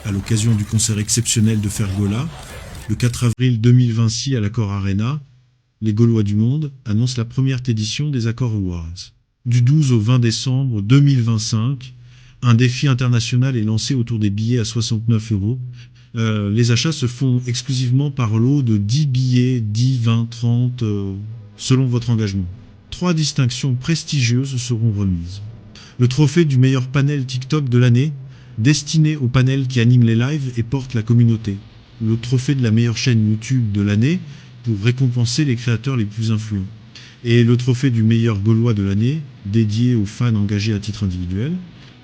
à l'occasion du concert exceptionnel de Fergola, le 4 avril 2026 à l'Accor Arena, les Gaulois du monde annoncent la première édition des Accor Awards. Du 12 au 20 décembre 2025, un défi international est lancé autour des billets à 69 euros. Les achats se font exclusivement par lot de 10 billets, 10, 20, 30, selon votre engagement. 3 distinctions prestigieuses seront remises. Le trophée du meilleur panel TikTok de l'année, destiné au panel qui anime les lives et porte la communauté. Le trophée de la meilleure chaîne YouTube de l'année, pour récompenser les créateurs les plus influents. Et le trophée du meilleur Gaulois de l'année, dédié aux fans engagés à titre individuel.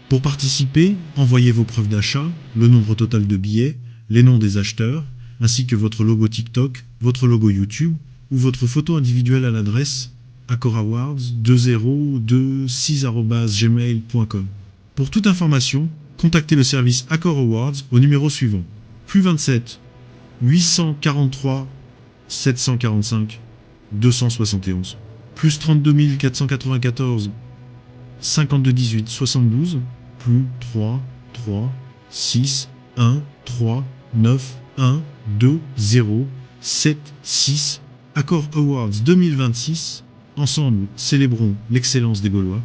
Pour participer, envoyez vos preuves d'achat, le nombre total de billets, les noms des acheteurs, ainsi que votre logo TikTok, votre logo YouTube ou votre photo individuelle à l'adresse accorawards2026@gmail.com. Pour toute information, contactez le service Accor Awards au numéro suivant. +27 843 745 271 +32 494 52 18 72 +3 3 6 1 3 9 1 2 0 7 6 Accor Awards 2026. Ensemble, célébrons l'excellence des Gaulois.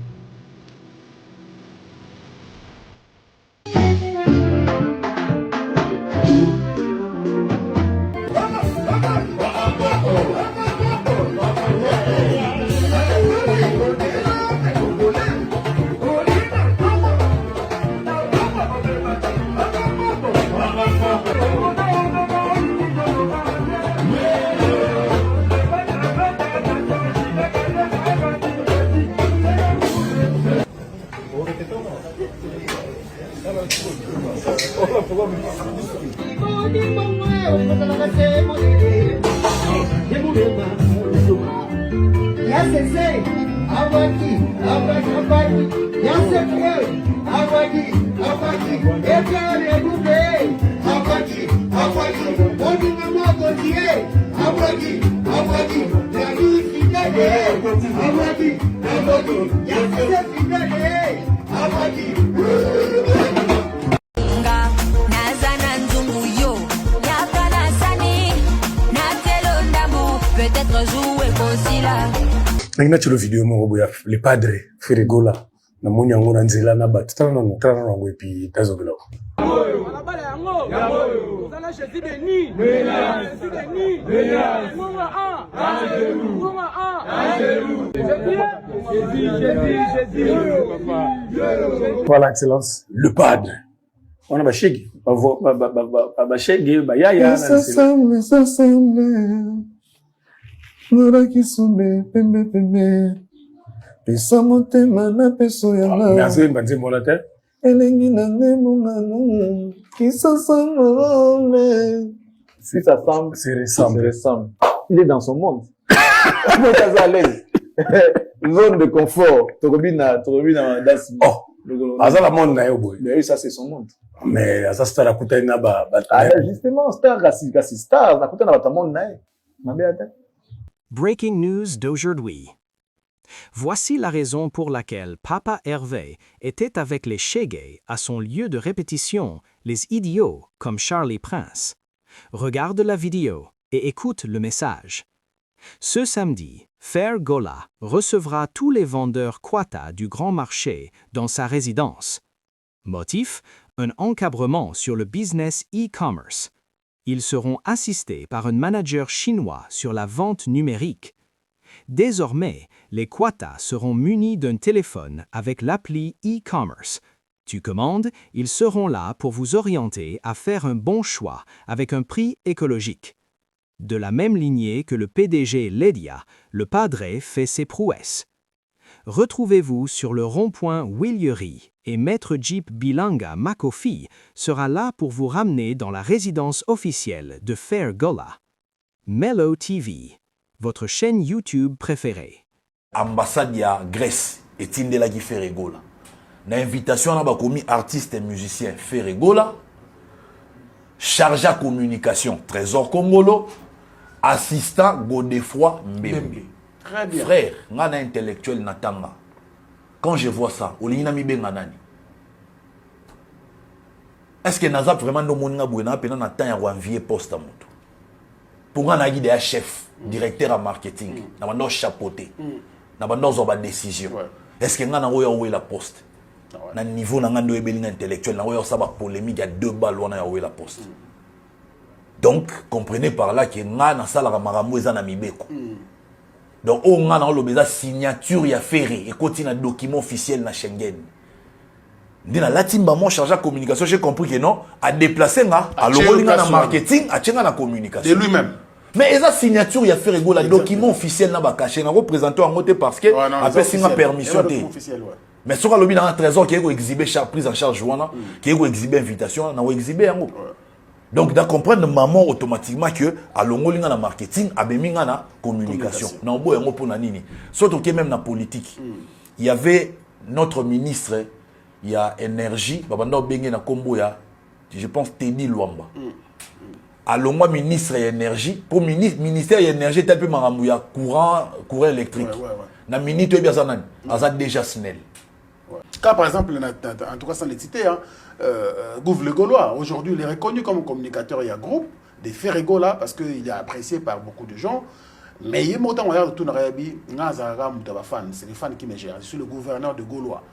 Nangina chilo video mo boya le padre Fergola na moni yango na nzela na bat tana na ngo epi tazobela moyo na bala yango ya moyo zala Jésus béni Jésus béni ngoma Jésus voilà excellence le padre on a ba shege ba shege ba yaya ça semble Nora kisumbe pembe pesa motema na peso yanga merci banze molate elengi na nemu kisa semble si ça semble c'est récent il est dans son monde il est à l'aise zone de confort tokobina dasi azala monde na yo boy mais ça c'est son monde mais asa star akuta na ba justement star kasi star akuta na ba monde na ye mabeta. Breaking news d'aujourd'hui. Voici la raison pour laquelle Papa Hervé était avec les Shege à son lieu de répétition, les idiots comme Charlie Prince. Regarde la vidéo et écoute le message. Ce samedi, Fergola recevra tous les vendeurs Quata du grand marché dans sa résidence. Motif, un encadrement sur le business e-commerce. Ils seront assistés par un manager chinois sur la vente numérique. Désormais, les Quata seront munis d'un téléphone avec l'appli e-commerce. Tu commandes, ils seront là pour vous orienter à faire un bon choix avec un prix écologique. De la même lignée que le PDG Ledia, le padre fait ses prouesses. Retrouvez-vous sur le rond-point Willery et Maître Jeep Bilanga Makofi sera là pour vous ramener dans la résidence officielle de Fergola. Mellow TV, votre chaîne YouTube préférée. Ambassade ya Grèce et Tindelagi Fergola. Na invitation à bakomi artiste et musicien Fergola. Chargé à communication Trésor Congolo. Assistant Godefroy Mbembe. Très bien. Frère, ngana intellectuel natanga. Quand je vois ça, olina mi benga nani. est-ce que naza vraiment no moninga bouena pena na temps ya envier poste à moto pour nga na guide ya chef directeur en marketing na bando chapeauté na bando zo ba décision est-ce que nga na oya owe la poste na niveau na nga ndo ebelinga intellectuel na oya sa ba polémique ya 2 balles wana ya owe la poste donc comprenez par là que nga na sala ka makambo eza na mibeko donc on a dans signature ya ferry et continue un document officiel na Schengen. Ndina latimba mon chargé de communication, j'ai compris que non, a déplacé nga, a l'olinga na marketing, a tchenga na communication. De lui-même. Mais esa signature ya ferry go la document officiel na ba caché na représenté en moté parce que après singa permission té. Mais sur le dans un trésor qui est exhibé prise en charge wana, qui est exhibé invitation na exhibé yango. Donc, de comprendre maman automatiquement que à l'ongolinga na marketing, à beminga na communication. Na obo yango pour na nini. Surtout que même na politique, il y avait notre ministre, il y a énergie, babanda obenge na kombo ya, je pense Teddy Luamba. À l'ongwa ministre énergie, pour ministère énergie tel peu maramou ya courant électrique. Na minute bien ça nani, aza déjà snell. Car par exemple, en tout cas sans les citer, hein, Gouv Le Gaulois, aujourd'hui il est reconnu comme communicateur et un groupe des Ferregola parce qu'il est apprécié par beaucoup de gens. Mais il y a autant de tout c'est les fans qui me gèrent. Je suis le gouverneur de Gaulois.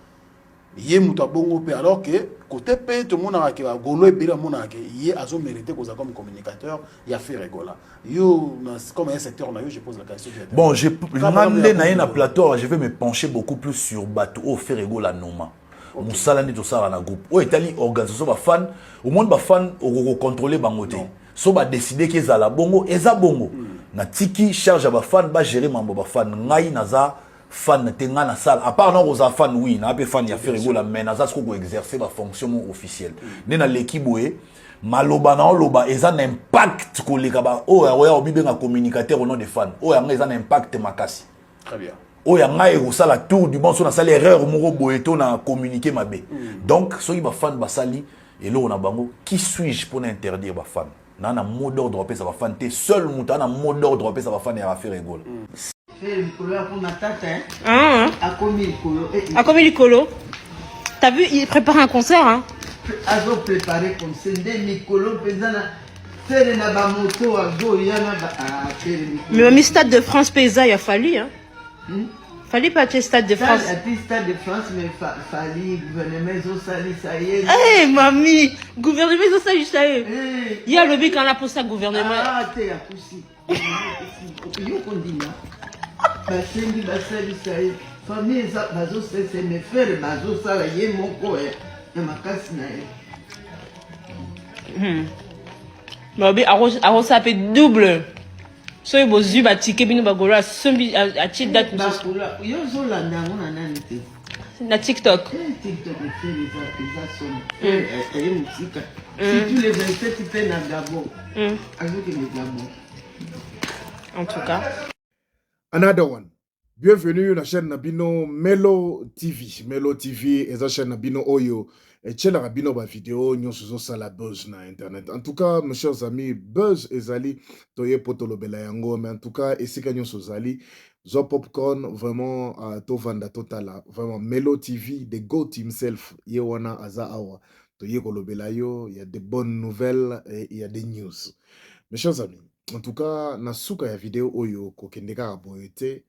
Il y a bongo alors que côté pays tout le monde a Gaulois et Bira Mona il y a mérité comme communicateur, il y a Ferregola. Yo comme un secteur je pose la question. Bon, je plateau, je vais me pencher beaucoup plus sur bateau au Ferregola Noma. Moussala ni to sala na groupe. O Italie organisation ba fan, au monde ba fan au contrôler bangote. So ba décider que za la bongo, eza bongo. Na tiki charge ba fan ba gérer mambo ba fan. Ngai naza fan tenga na salle. À part non aux fan oui, na pe fan ya Ferregola mais naza ce ko exercer ba fonction officielle. Ne na l'équipe boé maloba na loba eza na impact ko leka ba o ya obibe na communicateur au nom des fans. O ya eza na impact makasi. Très bien. Oya ngai ko la tour du bon so na sala erreur moko boeto na communiquer mabe. Donc soki ba fan ba sali et là on a bango qui suis-je pour interdire ba fan. Na na mot d'ordre pe ça va fan té seul muta na mot d'ordre pe ça va fan ya faire rigole. Faire Nicolo pour ma tata hein. Ah. A commis Nicolo. A commis Nicolo. T'as vu il prépare un concert hein. Azo préparé comme c'est Nicolo pesana faire na ba moto a go yana ba faire Nicolo. Mais au stade de France Paysa il a fallu hein. Fallait pas que Stade de France. Stade de France, mais fallait gouvernement Zosali, ça y est. Eh, mamie, gouvernement Zosali, ça y est. Il y a le but quand on a pour ça, gouvernement. Ah, t'es à pousser. Yo qu'on dit là. Basengi, basali, ça y est. Famille, bazo, c'est mes frères, bazo, ça y est, mon co, et ma casse, Mais arrose, ça fait double. So you both you batike binu bagora sombi a cheat that yo zo la ndango na nani te na TikTok. TikTok fait les musique. Si tous les 27 tu fais na Gabon. Avec les Gabon. En tout cas. Another one. Bienvenue à la chaîne Nabino Melo TV. Melo TV est la chaîne Nabino Oyo. Et tchela Rabino ba vidéo nyo suzo sala buzz na internet. En tout cas, mes chers amis, buzz ezali toye potolo bela yango, mais en tout cas, esika nyo sozali zo popcorn vraiment to vanda totala. Vraiment Melo TV, the goat himself, yewana aza awa. Toye kolobela yo, il y a des bonnes nouvelles et il y a des news. Mes chers amis, en tout cas, na suka ya vidéo oyo ko kendeka boyete.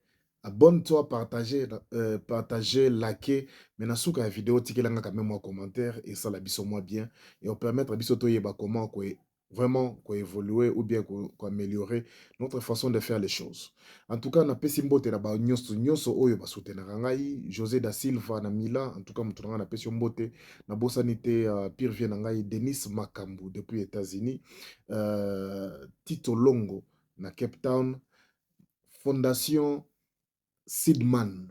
Abonne-toi, partager, liker. Mais na souka la vidéo, tikelanga quand même en commentaire et ça la biso moi bien et on permettre à biso to yeba comment quoi vraiment quoi évoluer ou bien quoi améliorer notre façon de faire les choses. En tout cas, na pesi mbote na ba nyonso oyo ba soutenir ngai José da Silva na Mila, en tout cas mutunanga na pesi mbote na bosanité pire vient ngai Denis Makambu depuis États-Unis, Tito Longo na Cape Town, Fondation Sidman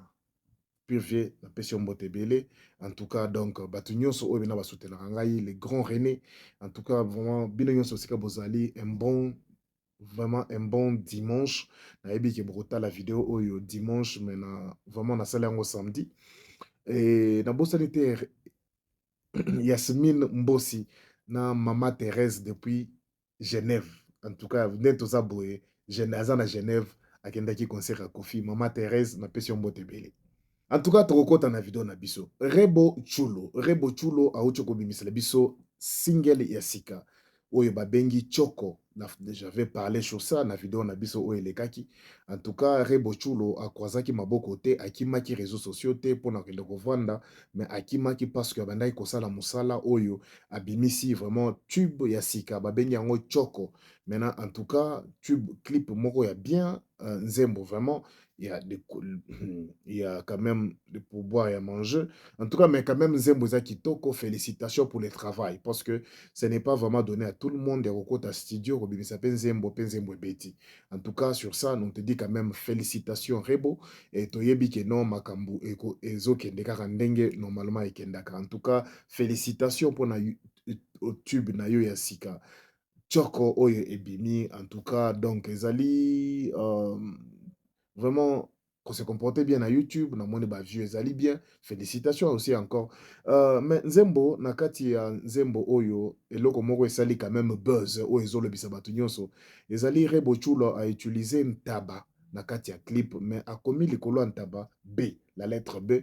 Purvier la passion Botebele. En tout cas donc Batunyon so obina ba soutenir ngai les grands René. En tout cas vraiment binonyon so sika bozali vraiment un bon dimanche. Na ebi ke brota la vidéo oyo dimanche mais na vraiment na sala yango samedi. Et na bosanité Yasmine Mbosi na Mama Thérèse depuis Genève. En tout cas neto za boye Genève na Genève. Akendaki concert à Kofi, Mama Thérèse, na pession Botebele. En tout cas, tokokota na vidéo na biso. Rebo Chulo, a ucho ko bimisa biso single ya sika oyo babengi Choco. J'avais parlé sur ça na vidéo na biso oyo elekaki. En tout cas, Rebo Chulo akwazaki maboko te, akimaki réseaux sociaux te pona kende kovanda, mais akimaki parce que bandaki kosala musala oyo abimisi vraiment tube ya sika babengi yango Choco. Maintenant, en tout cas, tube clip moko ya bien, nzembo vraiment il y a il y a quand même de pourboire et à manger. En tout cas, mais quand même, Nzembo Eza Kitoko, félicitations pour le travail. Parce que ce n'est pas vraiment donné à tout le monde des recours à studio. Robin s'appelle Nzembo Betty. En tout cas, sur ça, on te dit quand même félicitations, Rebo. Et Toyebi que non, Makambu, et Zo Kendeka Randenge, normalement, et Kendaka. En tout cas, félicitations pour au tube Nayo Yasika. Tchoko Oye Ebimi. En tout cas, donc, Ezali. Vraiment, qu'on se comportait bien à YouTube, na moni ba vieux ezali bien. Félicitations aussi encore. Mais Nzembo, nakati ya Nzembo Oyo, eloko moko esali quand même buzz, o ezolo bisabatu nyonso. Ezali Rebo Chulo a utilisé ntaba, nakati ya clip, mais a commis likolo ntaba B, la lettre B.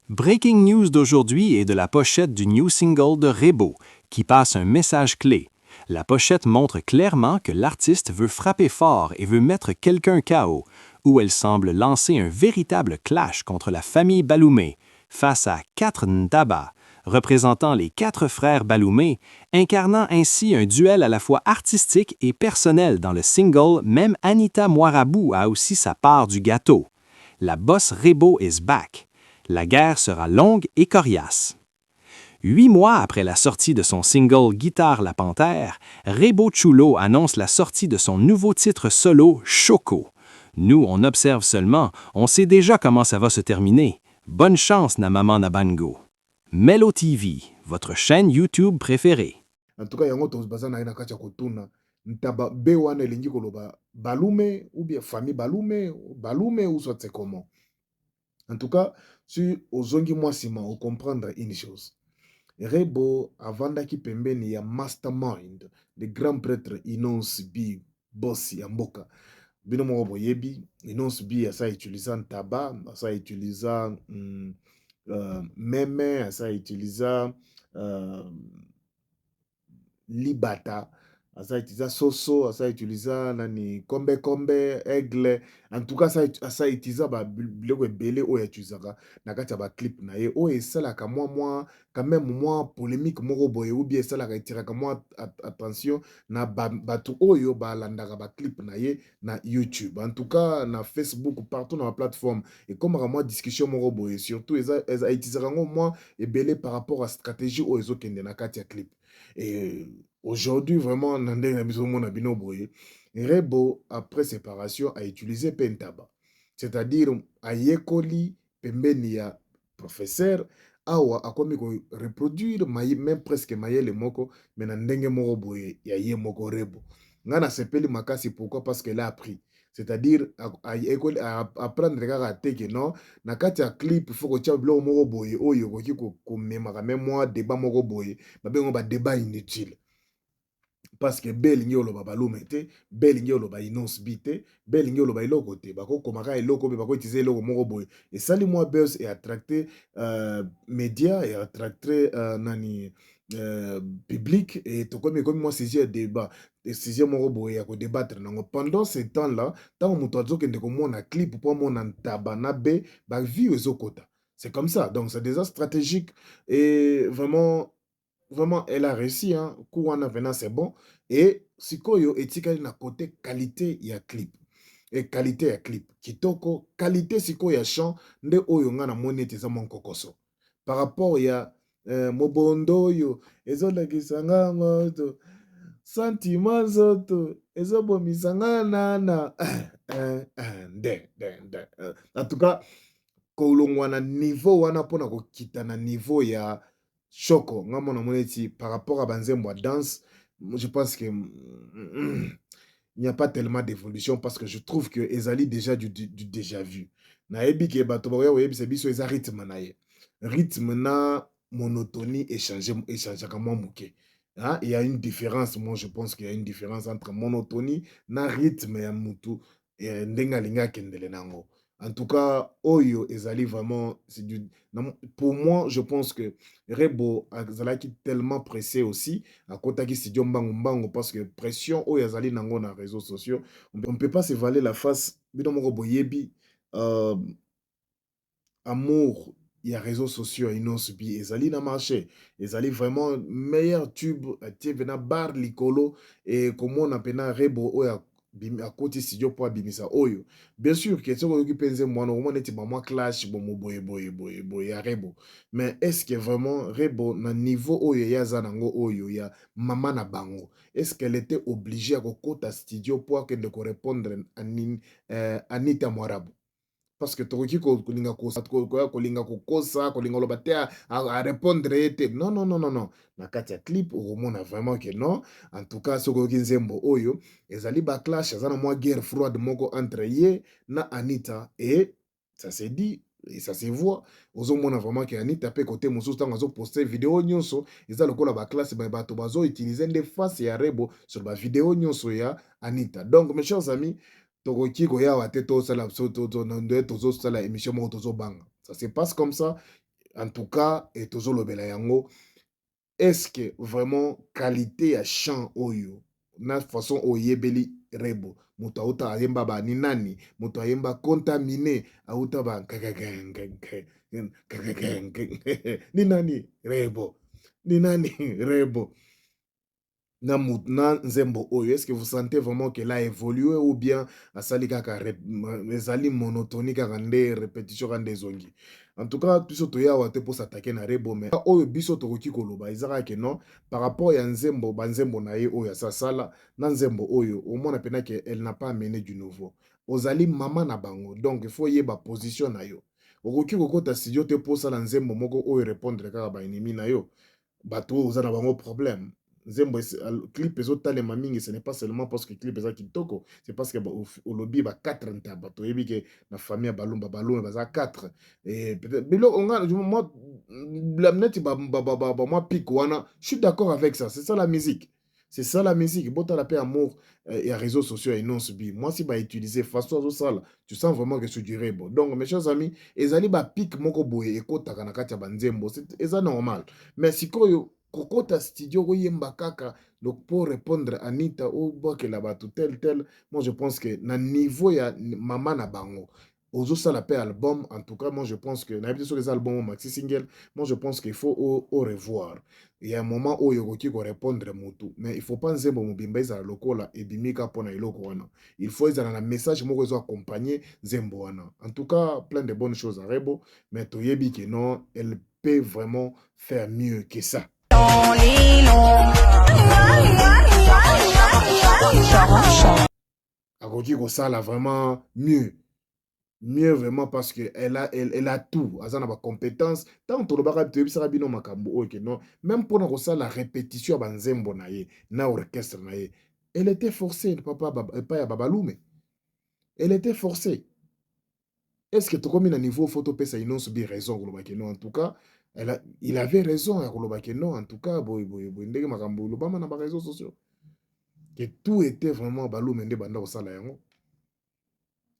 Breaking news d'aujourd'hui est de la pochette du new single de Rebo, qui passe un message clé. La pochette montre clairement que l'artiste veut frapper fort et veut mettre quelqu'un KO, où elle semble lancer un véritable clash contre la famille Baloumé, face à 4 Ntaba, représentant les 4 frères Baloumé, incarnant ainsi un duel à la fois artistique et personnel dans le single. Même Anita Moirabou a aussi sa part du gâteau. La boss Rebo is back. La guerre sera longue et coriace. 8 mois après la sortie de son single Guitare la Panthère, Rebo Chulo annonce la sortie de son nouveau titre solo Choco. Nous, on observe seulement, on sait déjà comment ça va se terminer. Bonne chance, na maman na bango. Melo TV, votre chaîne YouTube préférée. En tout cas, yango toza na kati ya kotuna ntaba B wana elingi koloba Balume ou bien famille Balume ou soit c'est comment. En tout cas, si ozongi moi sima o comprendre une chose. Rebo avandaki pembeni ya mastermind, le grand prêtre Inos B, boss ya mboka. Bino moko boyebi, Inos B asa utiliza ntaba, asa utiliza meme, asa utiliza libata, asa utiliza soso, asa utiliza nani kombe aigle. En tout cas, asa utiliza ba biloko ebele oyo atuzaka na kati ya ba clip na ye oyo esalaka mwa quand même mwa polémique moko boye ou bien esalaka etiraka mwa attention na bato oyo balandaka ba clip na ye na YouTube. En tout cas, na Facebook, partout dans la plateforme, et comme mwa discussion moko boye, surtout eza utilisaka ngo mwa ebele par rapport à stratégie oyo ezokende na kati ya clip. Et aujourd'hui, vraiment, Nandé Nabizomona Bino Boye, Rebo, après séparation, a utilisé Pentaba. C'est-à-dire, a yekoli, pembeni ya professeur, awa, a komi ko reproduire, même presque mayele moko, mais Nandenge Moro Boye, ya ye moko Rebo. Ngana sepeli makasi, pourquoi? Parce qu'elle a appris. C'est-à-dire, apprendre à teke, non? Na kati ya clip, faut que tu aies blo moko boye, oyo, ko memaka, même moi, débat moko boye, babengo ba débat inutile. Parce que bel ngi oloba Balume te, bel ngi oloba Inos B te, bel ngi oloba eloko te, bako komaka eloko be bako utiliser eloko moko boye. Et sali moi buzz et attracter média et attracter nani public et to comme moi saisir débat et saisir moko boye ya ko débattre nango pendant ce temps-là, tant muto azokende ko mona clip pour mona tabana be ba vie ezokota. C'est comme ça. Donc c'est déjà stratégique et vraiment elle a réussi, hein. Kouwana venant, c'est bon. Et Sikoyo etikali na côté qualité ya clip. Et qualité ya clip. Kitoko, qualité Sikoyo ya chant, nde oyo nga na monete za mon kokoso. Par rapport ya mobondo yo, ezo lakisanga moto, sentiment zoto, ezo bomisanga nana. En tout cas, kolongwa na niveau wana pona ko kita na niveau ya Choco, par rapport à Banzembo danse, je pense que il n'y a pas tellement d'évolution parce que je trouve que Ezali déjà du déjà vu. Na ebi ke bato ba webi se biso eza rythme na ye. Rythme na monotonie échanger comme muke. Hein, il y a une différence, moi je pense qu'il y a une différence entre monotonie na rythme ya mutu et ndenga linga kendele nango. En tout cas, Oyo ezali vraiment, pour moi, je pense que Rebo azalaki tellement pressé aussi, à kotaki studio mbango mbango, parce que pression Oyo azali nango na réseaux sociaux, on ne peut pas se valer la face, bino moko boyebi, euh, amour, il y a réseaux sociaux, inos bi ezali na marché, ezali vraiment meilleur tube, tie vena bar likolo, et comment on appelle Rebo Oyo à côté studio pour abimisa Oyo. Bien sûr, que ce qui pense moi, normalement, n'est pas moi clash, bon, boy, ya Rebo. Mais est-ce que vraiment Rebo, na niveau Oyo, ya zanango Oyo, ya maman na bango, est-ce qu'elle était obligée à côté studio pour qu'elle ne répondre à Anita Mwarabu? Parce que tokoki kolinga kolinga kokosa kolinga loba te à répondre ete non non non non non na kati ya clip okomona vraiment que non. En tout cas sokoki nzembo oyo ezali baclash aza na mwa guerre froide moko entre ye na Anita, et ça se dit et ça se voit. Ozomona vraiment que Anita pe côté mosusu ntango azoposte video nyonso eza lokola baclasse bato bazoutilize nde face ya Rebo sur bavideo nyonso ya Anita. Donc mes chers amis, tokoki koyawa te tosala nde tozosala émission moko tozobanga, ça se passe comme ça. En tout cas et tozolobela yango, est-ce que vraiment qualité ya chant oyo na façon oyebeli Rebo moto auta ayemba ba ni nani, moto ayemba contaminé auta ba ni nani Rebo, ni nani Rebo na nzembo oyo, est-ce que vous sentez vraiment qu'elle a évolué ou bien asali kaka ezali monotonie kaka nde répétition kaka nde ezongi? En tout cas biso toyawa te mpo s'attaquer na Rebo, mais oyo biso tokoki koloba ezaka ke non par rapport ya nzembo banzembo na ye oyo asasala na nzembo oyo omona pena ke elle n'a pas amené du nouveau. Ozali mama na bango, donc il faut yeba position na yo. Okoki kokota studio te mpo osala nzembo moko oyo répondre kaka baennemi na yo, bato oyo oza na bango problème. Nzembo clip ezotalema mingi, ce n'est pas seulement parce que clip eza kitoko, c'est parce que olobi ba 4 nta bato yebi ke na famille balumba baza 4 et peut-être bilo onga moi la net moi pique wana, je suis d'accord avec ça, c'est ça la musique. C'est ça la musique. Bota la paix amour et réseaux sociaux et non subi. Moi si ba utiliser façon ça là, tu sens vraiment que c'est du Rebo. Donc mes chers amis, ezali ba pique moko boye ekota kana kati ya banzembo, c'est normal. Mais sikoyo kokota studio koyemba kaka donc pour répondre à Anita ou bokela bato tel, moi je pense que na niveau ya mama na bango ozo sala pe album. En tout cas moi je pense que na sur les albums maxi single, moi je pense qu'il faut au revoir. Il y a un moment où yokoki ko répondre mutu, mais il faut pas nzembo mobimba ezala lokola ebimika pona iloko wana, il faut ezala na message moko ezo accompagner nzembo wana. En tout cas plein de bonnes choses à Rebo, mais toyebi que non, elle peut vraiment faire mieux que ça. Akoki kosala vraiment mieux vraiment parce que elle a tout, azana ba compétence tant to lobaka toyebisaka bino makambo oyo ke non, même mpona kosala répétition ya banzembo na ye na orchestre na ye, elle était forcée papa pas ya babalume, elle était forcée. Est-ce que tokomi na niveau photo pesa inonso bi raison koloba ke non? En tout cas il avait raison à koloba ke non. En tout cas boy ndenge makambo lobama na ba réseaux sociaux que tout était vraiment balume nde banda kosala yango.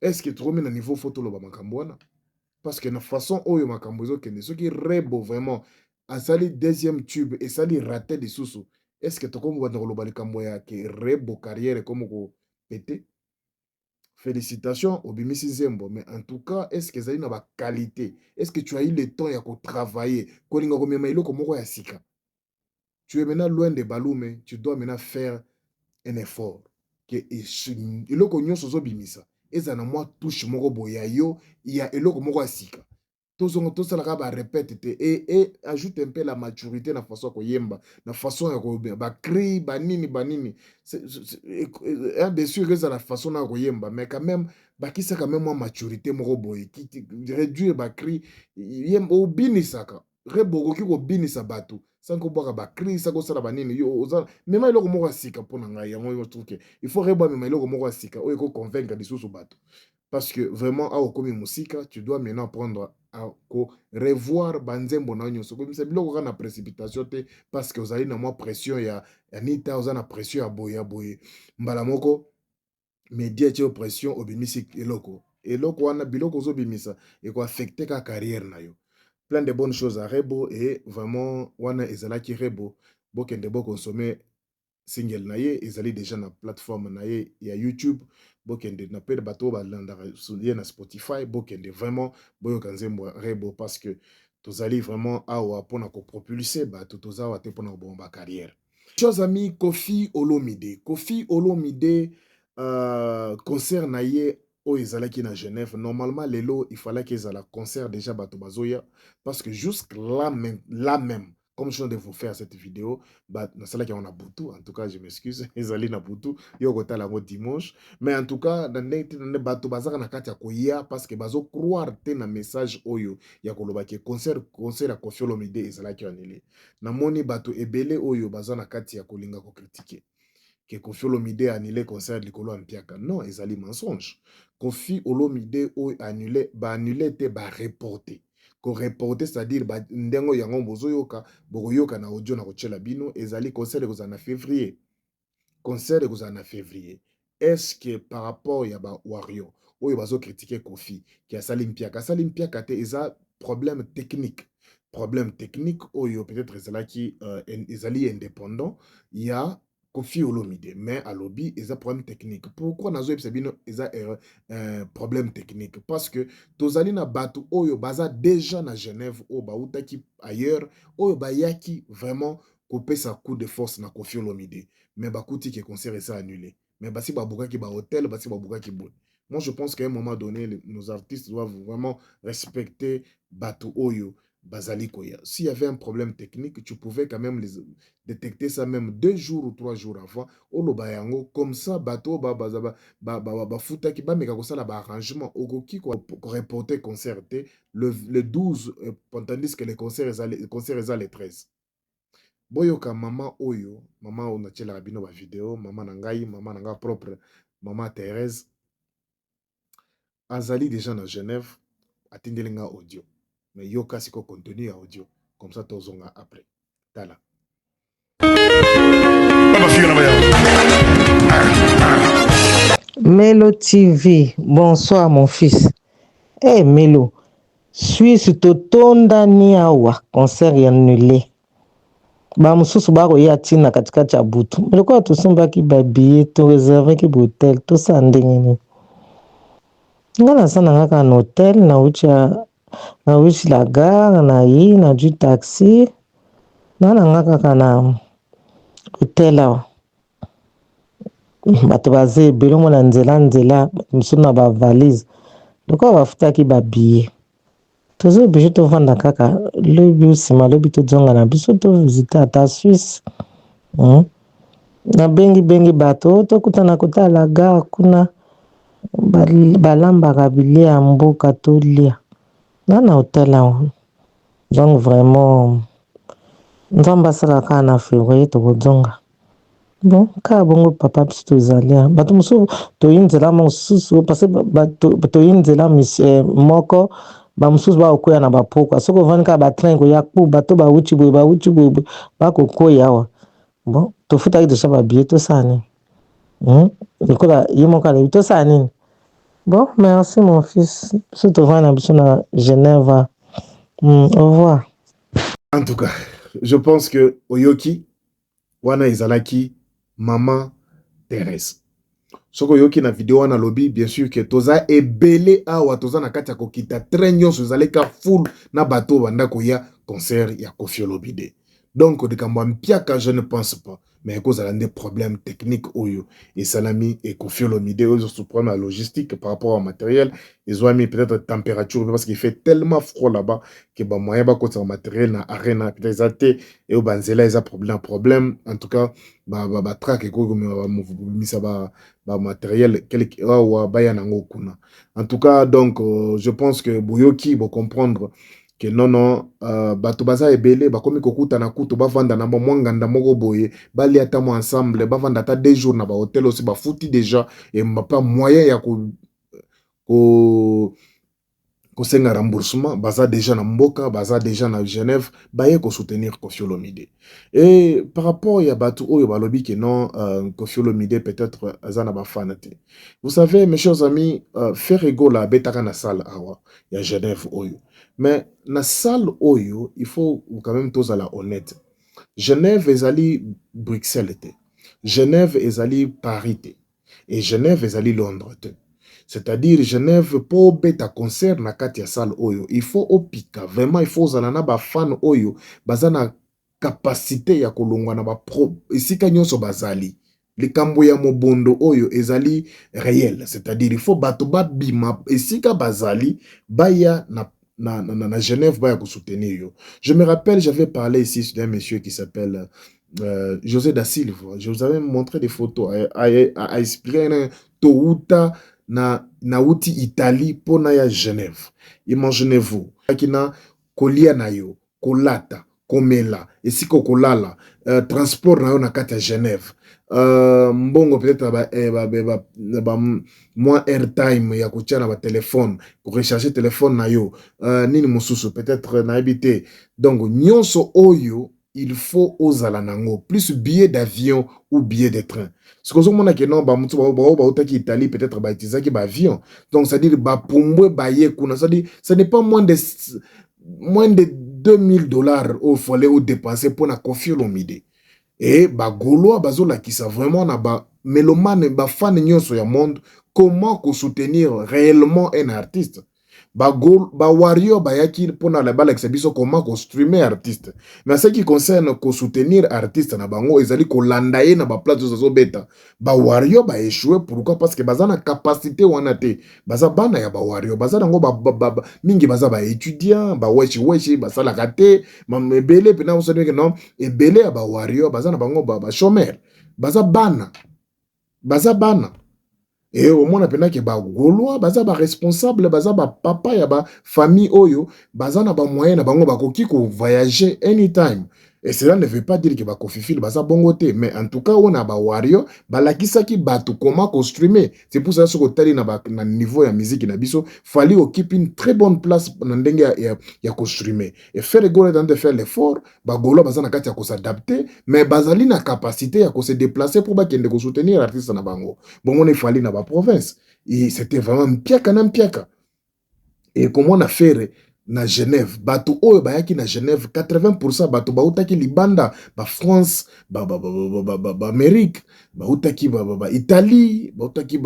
Est-ce que tokomi na niveau photo loba makambo wana? Parce que na façon oyo makambo ezokende soki Rebo vraiment asali deuxième tube esali raté lisusu, est-ce que tokomi banda koloba likambo ya ke Rebo carrière comme ko pété? Félicitations au Bimisi Zembo, mais en tout cas, est-ce que ça a une qualité? Est-ce que tu as eu le temps de travailler? Tu es maintenant loin de Balou, mais tu dois maintenant faire un effort. Eloko nyonso zo bimisa. Eza na moi touche moko boya yo, il y a eloko moko asika. Tout ça là répète et ajoute un peu la maturité na façon ko yemba, na façon ya ko ba cri banini bien sûr que ça la façon na ko yemba, mais quand même ba kisa quand même moi maturité moko boy qui réduire ba cri yemba o binisaka Rebo ki ko binisa bato sans ko boka ba cri ça ko sala banini yo oza même eloko moko asika pona ngai yango yo trouve que il faut Rebo même eloko moko asika o ko convaincre lisusu bato. Parce que vraiment, à Okomi Musika, tu dois maintenant apprendre à revoir Banzembo na nyonso. Comme c'est biloko na précipitation parce que vous avez na moi pression ya Anita, vous avez na pression ya boya. Mbala moko média tie pression obimisi eloko. et loko wana biloko zo bimisa et ko affecter ka carrière na yo. Plein de bonnes choses à rebo et vraiment wana ezalaki rebo bokende bo consommer single na ye ezali déjà na plateforme na ye ya YouTube bokende na pe bato balanda ye na Spotify bokende vraiment boyoka nzembo rebo parce que tozali vraiment awa pona ko propulser bato tozawa te pona ko bomba carrière. Chers amis, Kofi Olomide. Kofi Olomide, concert na ye o ezalaki na Genève. Normalement, lelo, il fallait qu'ils aient la concert déjà bato bazoya. Parce que jusque là même, comme je viens de vous faire cette vidéo, bah, c'est là qu'on a Boutou. En tout cas, je m'excuse. Ezali na Boutou. Yo kota la dimanche. Mais en tout cas, dans les bato bazar na kati ya koya parce que bazo croire te na message oyo ya koloba ke concert à Kofi Olomide ezalaki annulé. Namoni bato ebele oyo baza na kati ya kolinga ko critiquer que Kofi Olomide annulé concert likolo ampiaka. Non, ezali mensonge. Kofi Olomide o annulé ba annulé te ba reporter. Ko reporter c'est-à-dire ba ndengo yango bozoyoka bokoyoka na audio na kochela bino ezali concert ko na février. Concert ko na février. Est-ce que par rapport ya ba Wario oyo bazo critiquer Kofi qui a salimpiaka te eza problème technique. Problème technique oyo peut-être ezali indépendant il y a Kofi Olomide mais à lobby il y a problème technique. Pourquoi nazo ebisabino eza problème technique parce que tozali na bato oyo baza déjà na Genève o bautaki ailleurs oyo bayaki vraiment couper sa coup de force na Kofi Olomide mais bakuti que concert est annulé mais basi babuka ki ba hôtel basi babuka ki bon. Moi je pense qu'à un moment donné nos artistes doivent vraiment respecter bato oyo Bazali Koya. S'il y avait un problème technique, tu pouvais quand même détecter ça même 2 jours ou 3 jours avant. Olobayango, comme ça, bateau, futa ki ba meka kosa la ba arrangement. Ogoki ko reporter concerté le 12, tandis que les concerts est le 13. Boyoka maman oyo, maman on a tchela rabino ba vidéo, maman nangai, maman nanga propre, maman Thérèse. Azali déjà dans Genève, atindelinga audio. Mais yo kasi ko contenu à audio comme ça tozonga après tala Melo TV, bonsoir mon fils. Eh Melo, suis totonda ni awa concert annulé. Ba mususu bako ya tina katikati ya butu. Meloko tusumba ki babiye to réserver ki hotel to sandenge ni. Ngana sana ngaka na hotel na uchi la gare na yi na du taxi. Ngana ngaka na hotel awa. Bato baze ebele mona nzela misu na ba valise loko bafutaki babiye tozo oblige tovanda kaka lobi osima lobi tozonga na biso tovisite ata Suisse na bengi bato tokutana kotala gare kuna balambaka bilia ya mboka tolia na hotel awa donc vraiment nzambe asalaka na février tokozonga. Bon, ka bongo papa biso tozalia bato mosusu toyinzela mosusu parce que toyinzela moko bamosusu bakokoya na bapoko soki ovandi kaka batrain koya kpu bato bawuti boye bakokoya awa bon tofutaki deja babiye tosala nini lokola ye moko alebi tosala nini. Bon, merci mon fils biso tovandi na biso na Genève. Au revoir. En tout cas je pense que oyoki wana ezalaki maman Thérèse. Soko yoki na vidéo wana lobby, bien sûr que toza ebele awa toza na kati ya kokita train nyonso ezaleka full na bato banda koya concert ya Kofi Olomide. Donc de kamba mpiaka je ne pense pas mais cause à des problèmes techniques oyo et salami et Kofi Olomide oyo sur problème logistique par rapport au matériel ils ont mis peut-être température parce qu'il fait tellement froid là-bas que ba moyen ba côté matériel na arena peut-être et au banzela ils a problème en tout cas ba track et ko misa ba matériel quelque wa ba yana ngokuna en tout cas donc je pense que Boyoki va comprendre que non bato baza ebele bakomi kokuta na kutu bavanda na mwanganda moko boye bali ata mo ensemble bavanda ata 2 jours na ba hotel aussi bafuti déjà et pas moyen ya kosenga remboursement, baza déjà na Mboka, baza déjà na Genève, baye ko soutenir Koffi Olomide. Et par rapport ya batu oyo balobi que non, Koffi Olomide peut-être azana ba fanate. Vous savez, mes chers amis, Ferregola betaka na salle awa ya Genève oyo. Mais na salle oyo, il faut quand même tous à la honnête. Genève ezali Bruxelles te. Genève ezali Paris te. Et Genève ezali Londres te. C'est-à-dire Genève pour beta concert na kati ya salle oyo. Il faut opika, vraiment il faut zalana ba fan oyo, bazana capacité ya kolongwa na ba pro, esika nyonso bazali. Likambo ya mobondo oyo ezali réel, c'est-à-dire il faut bato ba bima esika bazali baya na Genève baya ko soutenir yo. Je me rappelle, j'avais parlé ici d'un monsieur qui s'appelle José da Silva. Je vous avais montré des photos à expliquer Touta na uti Italie pona ya Genève. Imaginez-vous, akina kolia na yo, kolata, komela, esiko kolala, transport na yo na kati ya Genève. Mbongo peut-être moins airtime ya kutia na ba téléphone, pour recharger téléphone na yo, nini mosusu peut-être na habité. Donc nyonso oyo il faut ozala nango, plus billet d'avion ou billet de train. Ce que vous avez non, Italie, peut-être ba avion. Donc, ça dit, pumbwe baye kuna. Ça dit, ça n'est pas moins de $2000 au fallait ou dépenser pour na Koffi Olomide. Et Gaulois, bazola qui ça vraiment na ba mélomane, ba fan nyonso ya monde, comment soutenir réellement un artiste. Warrior bayaki pona la bala exhibition comment ko streamer artiste. Mais ce qui concerne ko soutenir artiste na bango ezali ko landaye na ba place zo beta. Warrior ba échouer pourquoi? Parce que baza na capacité wana te. Baza bana ya Warrior, baza nango mingi baza ba étudiant, ba wechi ba sala kate, mebele pena on sait que non, ebele ya Warrior baza na bango ba chômeur. Baza bana. Et au moins, on a que ba Gaulois, baza ba responsable, baza ba papa ya ba famille oyo, baza na ba moyen na bango ba koki ko voyager anytime. Et cela ne veut pas dire que ba Koffi baza bongote, mais en tout cas on a ba Warrior, ba lakisa ki batu comment ko streamer. C'est pour ça que tali na niveau ya musique na biso, fallait occuper une très bonne place na ndenge ya ko streamer. Et Ferregola dans de faire l'effort, ba Gaulois baza na kati ya ko s'adapter, mais bazali na capacité ya ko se déplacer pour ba kende ko soutenir l'artiste na bango. Bon on est fallait na ba province. Et c'était vraiment mpiaka. Et comment on a fait na Genève, bato oyo bayaki na Genève, 80% bato bautaki Libanda, ba France, ba Amérique, bautaki ba Italie, bautaki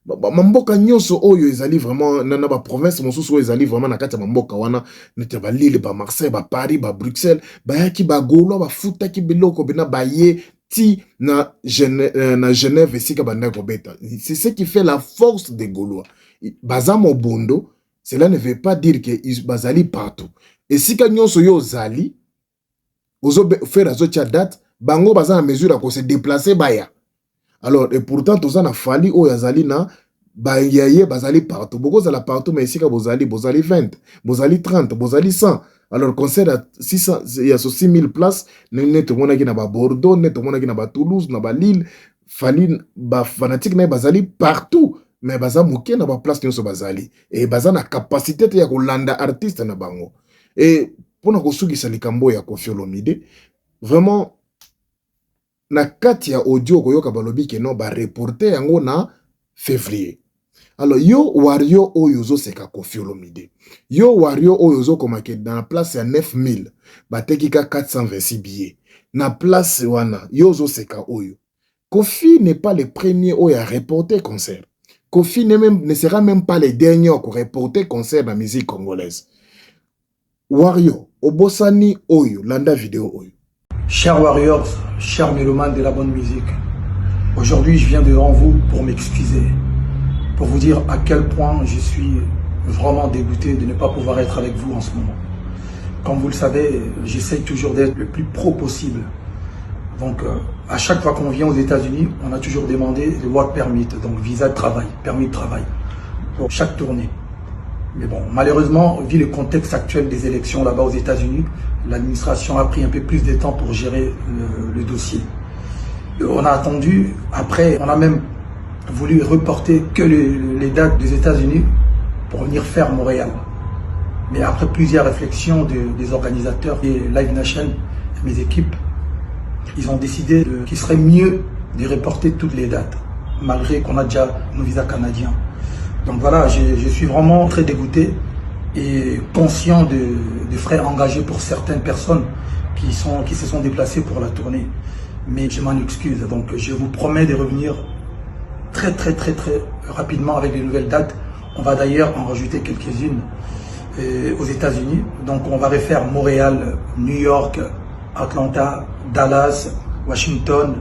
mamboka nyonso oyo ezali vraiment na ba province mosusu oyo ezali vraiment na kati ya mamboka wana, nete ba Lille, ba Marseille, ba Paris, ba Bruxelles, bayaki ba Gaulois, ba futaki biloko bina baye ti na Genève esika banda kobeta. C'est ce qui fait la force des Gaulois. Baza mobondo. Cela ne veut pas dire que bazali partout. Et si kanyon so yo zali, ozo faire azo tia date, bango baza na mesure à se déplacer baya. Alors, et pourtant, tout ça n'a fallu o yazali na bayaye bazali partout. Boko zala partout, mais ici ka bozali 20, bozali 30, bozali 100. Alors, concert à 600, il y a 6000 places, net tout le monde qui na ba Bordeaux, net tout le monde qui na ba Toulouse, na ba Lille, fali ba fanatique na bazali partout. Mais baza moké na ba place nyonso bazali et baza na capacité te ya kolanda artiste na bango. Et pona kosukisa likambo ya Koffi Olomide, vraiment na kati ya audio koyoka balobi ke no ba reporter yango na février. Alors yo Warrior oyo zo seka Koffi Olomide. Yo Warrior oyo zo komake dans la place ya 9000, bateki ka 426 billets. Na place wana yo zo seka oyo. Koffi n'est pas le premier oyo à reporter concert. Koffi ne sera même pas le dernier à reporter concert dans la musique congolaise. Warrior, Obosani Oyo, Landa Vidéo Oyo. Chers Warriors, chers mélomanes de la bonne musique, aujourd'hui je viens devant vous pour m'excuser, pour vous dire à quel point je suis vraiment dégoûté de ne pas pouvoir être avec vous en ce moment. Comme vous le savez, j'essaie toujours d'être le plus pro possible. Donc, à chaque fois qu'on vient aux États-Unis, on a toujours demandé le work permit, donc visa de travail, permis de travail, pour chaque tournée. Mais bon, malheureusement, vu le contexte actuel des élections là-bas aux États-Unis, l'administration a pris un peu plus de temps pour gérer le dossier. On a attendu, après, on a même voulu reporter que les dates des États-Unis pour venir faire Montréal. Mais après plusieurs réflexions des organisateurs et Live Nation, mes équipes, ils ont décidé qu'il serait mieux de reporter toutes les dates, malgré qu'on a déjà nos visas canadiens. Donc voilà, je suis vraiment très dégoûté et conscient des frais engagés pour certaines personnes qui se sont déplacées pour la tournée. Mais je m'en excuse, donc je vous promets de revenir très rapidement avec les nouvelles dates. On va d'ailleurs en rajouter quelques-unes aux États-Unis. Donc on va refaire Montréal, New York, Atlanta, Dallas, Washington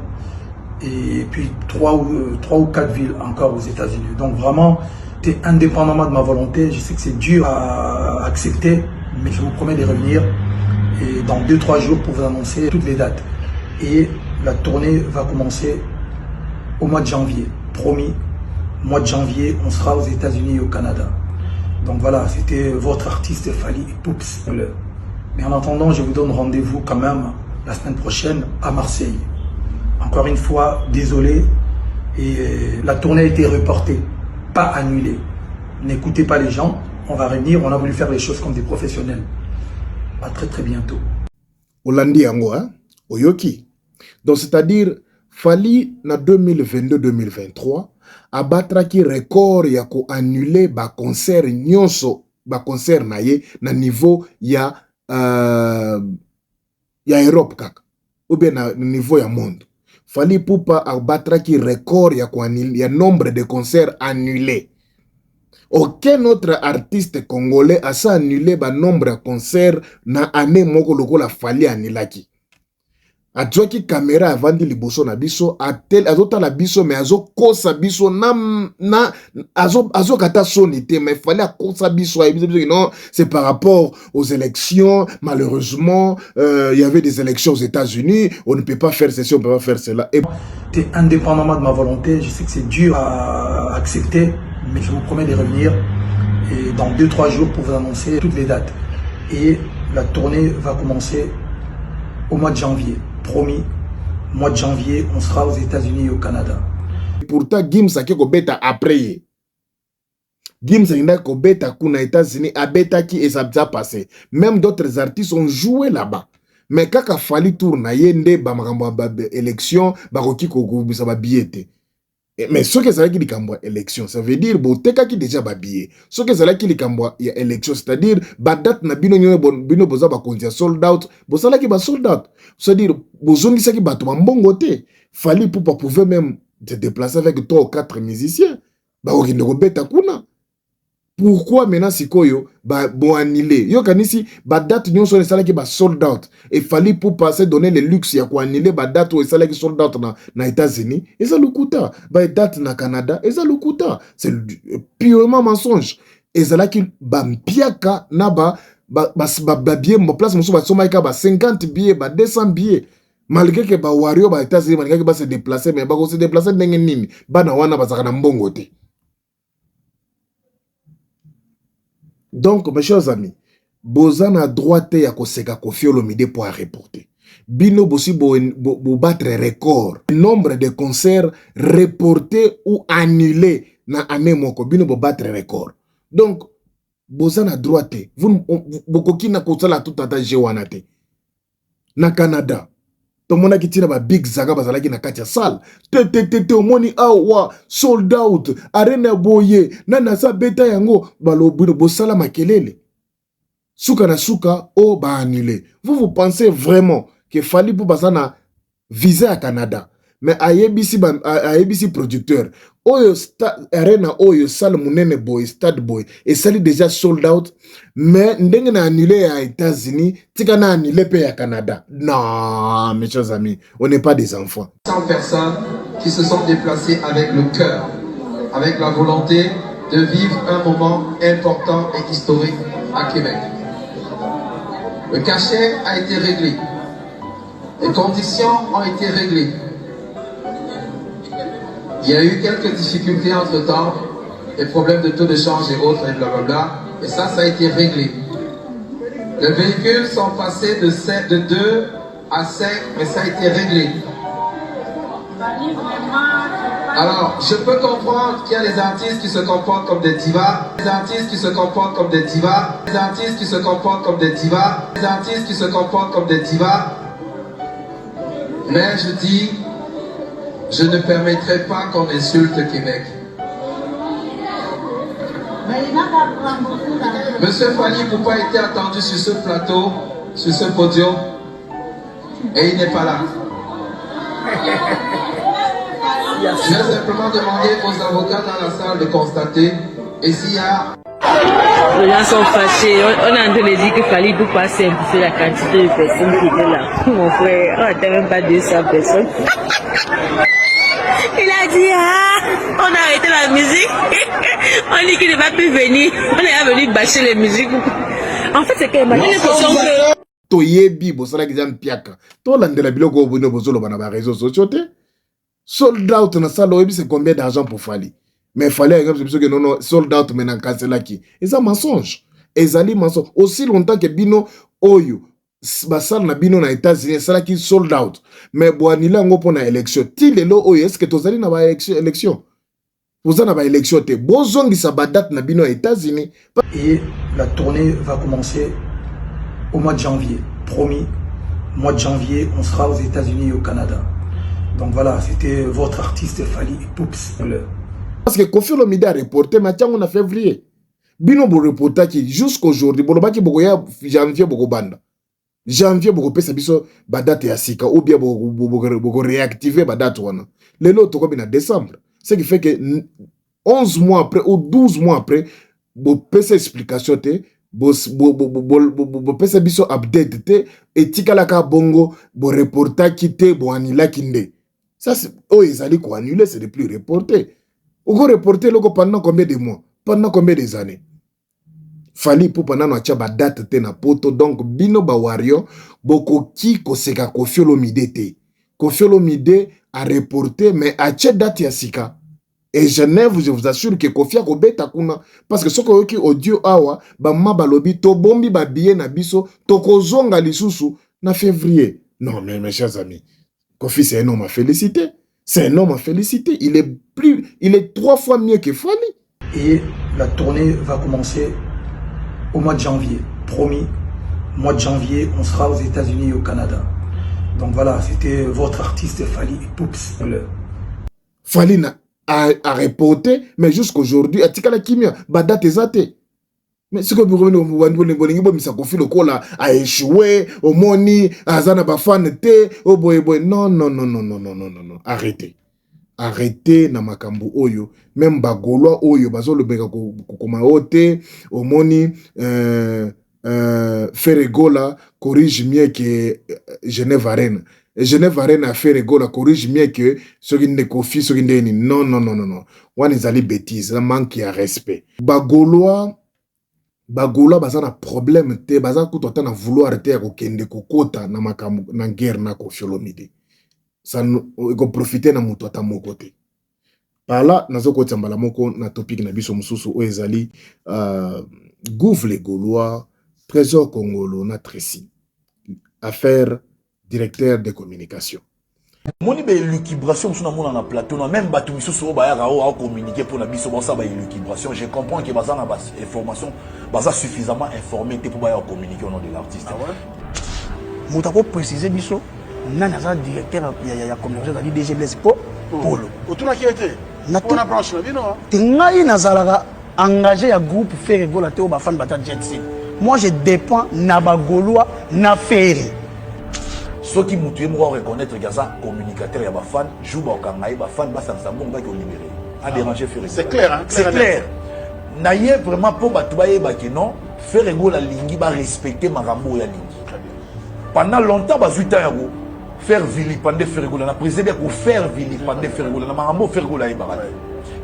et puis 3 ou 4 villes encore aux États-Unis. Donc vraiment, c'est indépendamment de ma volonté. Je sais que c'est dur à accepter, mais je vous promets de revenir et dans 2-3 jours pour vous annoncer toutes les dates. Et la tournée va commencer au mois de janvier. Promis, mois de janvier, on sera aux États-Unis et au Canada. Donc voilà, c'était votre artiste Fally Ipups. Mais en attendant, je vous donne rendez-vous quand même la semaine prochaine à Marseille. Encore une fois, désolé. Et la tournée a été reportée, pas annulée. N'écoutez pas les gens, on va revenir, on a voulu faire les choses comme des professionnels. À très bientôt. Olandi yango, hein? Oyoki. Donc c'est-à-dire, Fally na 2022-2023, abatraki record ya ko annuler ba concert nyonso, ba concert na ye na niveau ya Europe kaka, ou bien na niveau ya monde. Fally Ipupa abatraki record ya ko annuler ya nombre de concerts annulés. Aucun autre artiste congolais a sa annulé ba nombre de concerts na année moko lokola Fally anilaki. Adjoki caméra avandi liboso na biso azota la biso mais azo kosa biso azo kata sonité mais fallait kosa biso non, c'est par rapport aux élections. Malheureusement il y avait des élections aux États-Unis, on ne peut pas faire ceci, on ne peut pas faire cela. Et c'est indépendamment de ma volonté, je sais que c'est dur à accepter, mais je vous promets de revenir et dans 2-3 jours pour vous annoncer toutes les dates. Et la tournée va commencer au mois de janvier. Promis, mois de janvier, on sera aux États-Unis et au Canada. Pourtant, Gims a beta après. Gims a beta kuna États-Unis, a beta qui et ça a passé. Même d'autres artistes ont joué là-bas. Mais quand il Fally tourne, yende ba élection, ba roki ko ça va billet. Mais ce que ça qui dit élection, ça veut dire bon teka qui déjà ba billet. Ce que ça qui dit y a élection, c'est-à-dire ba date na bino boza ba kontia sold out, bo sala ki ba sold out. C'est-à-dire bozongi ça qui ba to mbongo te. Fally Ipupa pouvait même se déplacer avec 3 ou 4 musiciens. Ba okinde ko beta kuna. Pourquoi maintenant sikoyo ba bon annulé? Yo kanisi ba date nyon so sala ki ba sold out. Et Fally Ipupa se donner le luxe ya ko annuler ba date ou sala ki sold out na États-Unis. Et ça le coûta. Ba date na Canada, et ça le coûta. C'est purement mensonge. Et ça là ki ba mpiaka na ba billet mo place mo so ba soma ka ba 50 billets, ba 200 billets. Malgré que ba wario ba États-Unis malgré que ba se déplacer mais ba ko se déplacer ndenge nini. Ba na wana ba saka na mbongo te. Donc, mes chers amis, Bozan a droit ya koseka Koffi Olomide pour reporter. Bino bossi bo battre record. Nombre de concerts reportés ou annulés na année moko. Bino bo battre record. Donc, Bozan a droit te. Vous bokoki na kosala tout attaché wanate. Na Canada. Tomona ki tira ba big zaga bazalaki na katia salle. Te omoni awa sold out. Arena boye. Nana sa beta yango. Balobuno bosala makelele. Souka na souka o ba annulé. Vous pensez vraiment que Fally Ipupa na visa à Canada? Mais ayebisi producteur. Oyo arena oyo salle munene boy stade boy et sali déjà sold out. Mais ndenge na annulé à États-Unis, tika na annulé pe à Canada. Non, mes chers amis, on n'est pas des enfants. 100 personnes qui se sont déplacées avec le cœur, avec la volonté de vivre un moment important et historique à Québec. Le cachet a été réglé. Les conditions ont été réglées. Il y a eu quelques difficultés entre-temps, des problèmes de taux de change et autres, et blablabla, et ça a été réglé. Les véhicules sont passés de 2 à 5, mais ça a été réglé. Alors, je peux comprendre qu'il y a des artistes qui se comportent comme des divas, des artistes qui se comportent comme des divas, des artistes qui se comportent comme des divas, des artistes qui se comportent comme des divas. Mais je dis, je ne permettrai pas qu'on insulte Québec. Monsieur Fally Poupa été attendu sur ce plateau, sur ce podium, et il n'est pas là. Je vais simplement demander aux avocats dans la salle de constater, et s'il y a... Les gens sont fâchés. On est en train de dire qu'il fallait pour pas simplifier la quantité de personnes qui étaient là. Mon frère, on n'était même pas 200 personnes. Il a dit, on a arrêté la musique. On dit qu'il ne va plus venir. On est venu bâcher les musiques. En fait, c'est que j'ai l'impression que... Toyebi, bosala kizam piaka. To landela biloko bono bozolo bana ba réseaux sociaux te. Sold out na sala oyebi c'est combien d'argent pour Fally. Mais Fally exemple c'est que non sold out maintenant cancela qui. Et ça mensonge. Ezali mensonge. Aussi longtemps que bino oyo basal na bino na États-Unis sala qui sold out. Mais boanila ngo pona élection. Ti lelo oyo est-ce que tozali na ba élection? Vous en avez élection te. Bozongi sa date na bino aux États-Unis. Et la tournée va commencer au mois de janvier. Promis, mois de janvier, on sera aux États-Unis et au Canada. Donc voilà, c'était votre artiste Fally Poups. Parce que Koffi Olomide a reporté, mais tiens, on a février. Bino bo reporta qui jusqu'aujourd'hui, bon baki boko ya janvier boko banda. Janvier boko pesa biso badate ya sika ou bien boko réactiver badate wana. Lelo toko bina décembre. Ce qui fait que 11 mois après ou 12 mois après, bo pesa explication te, bo pesa biso update te, et tikalaka bongo, bo reporta ki te, bo anila kinde. Ça, ils allaient quoi annuler, c'est de plus reporter. Ou go reporter logo pendant combien de mois? Pendant combien des années? Fally Poupa nano atia ba date te na poto, donc bino ba wario, boko ki koseka Koffi Olomide te. Koffi Olomide a reporté, mais atia date ya sika. Et Genève, je vous assure que Koffi a kobeta kuna. Parce que ce que audio awa, ba mabalobi, to bombi ba biye na biso, to kozonga lisusu na février. Non, mais mes chers amis, Koffi, c'est un homme à féliciter. C'est un homme à féliciter. Il est 3 fois mieux que Fally. Et la tournée va commencer au mois de janvier. Promis, mois de janvier, on sera aux États-Unis et au Canada. Donc voilà, c'était votre artiste Fally Poups. Fally a reporté, mais jusqu'aujourd'hui, Atikala Kimia, Badate Zate. Mais ce que vous voulez, Koffi Lokola a échoué, au moni, Azana Bafane te, oh boy. Non. Arrêtez. Arrêtez na makambu oyo. Même Bagolo oyo, Bazolo Bega Kokumaote, au moni, Ferregola corrige mieux que Genève Arena. Genève Arena a Ferregola corrige mieux que ce qui n'est Koffi, ce qui n'est non. Wan ezali bêtise, ça manque de respect. Bagolo baza na problème te, baza kuto na vouloir te ko kende kokota na makambu na guerre na Koffi Olomide. Ça ko profiter na muto ata moko te. Par là nazo ko tsambala moko na topic na biso mususu o ezali Gouv les Gaulois, Trésor Congolo na Tracy. Affaire directeur de communication. Moni be l'équilibration sur na plateau na même batu misusu ba ya a communiquer pour na biso ba ça ba l'équilibration. Je comprends que baza na information baza suffisamment informé pour ba communiquer au nom de l'artiste. Ah ouais. Muta pour préciser biso nana za directeur ya communication da DG Blaise Polo. Otuna qui était on a branché la vie non. Tingai nazalaka engagé ya groupe Ferregola te o ba fan bata Jetsi. Moi je dépends na ba Gaulois na Ferre. Ceux qui m'ont reconnaître que ça communicateur et fan joue ba kangai ba fan ba samsambon ba ko libérer a déranger Ferregola. C'est clair hein, c'est clair. Naye vraiment pour ba tubaye ba que non Ferregola lingi ba respecter marambo ya lingi. Pendant longtemps ba zuita yako faire vilipender Ferregola na président pour faire vilipender Ferregola na marambo Ferregola e barade.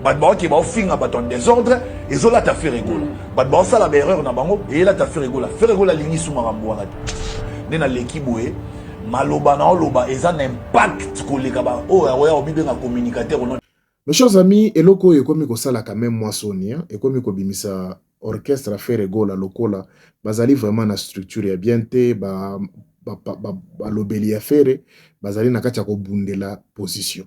Ba ba ki ba finga ba ton désordre et zola ta Ferregola. Ba ba ça la erreur na bango et là ta Ferregola lingi sous marambo wana. Nena l'équipe boé maloba na oloba eza na impact koleka ba o ya obibe na communicateur non. Mes chers amis, eloko ekomi kosala quand même moi sonia ekomi kobimisa orchestre Ferregola lokola bazali vraiment na structure ya bien te ba lobeli ya Ferre bazali na kati ya kobundela position.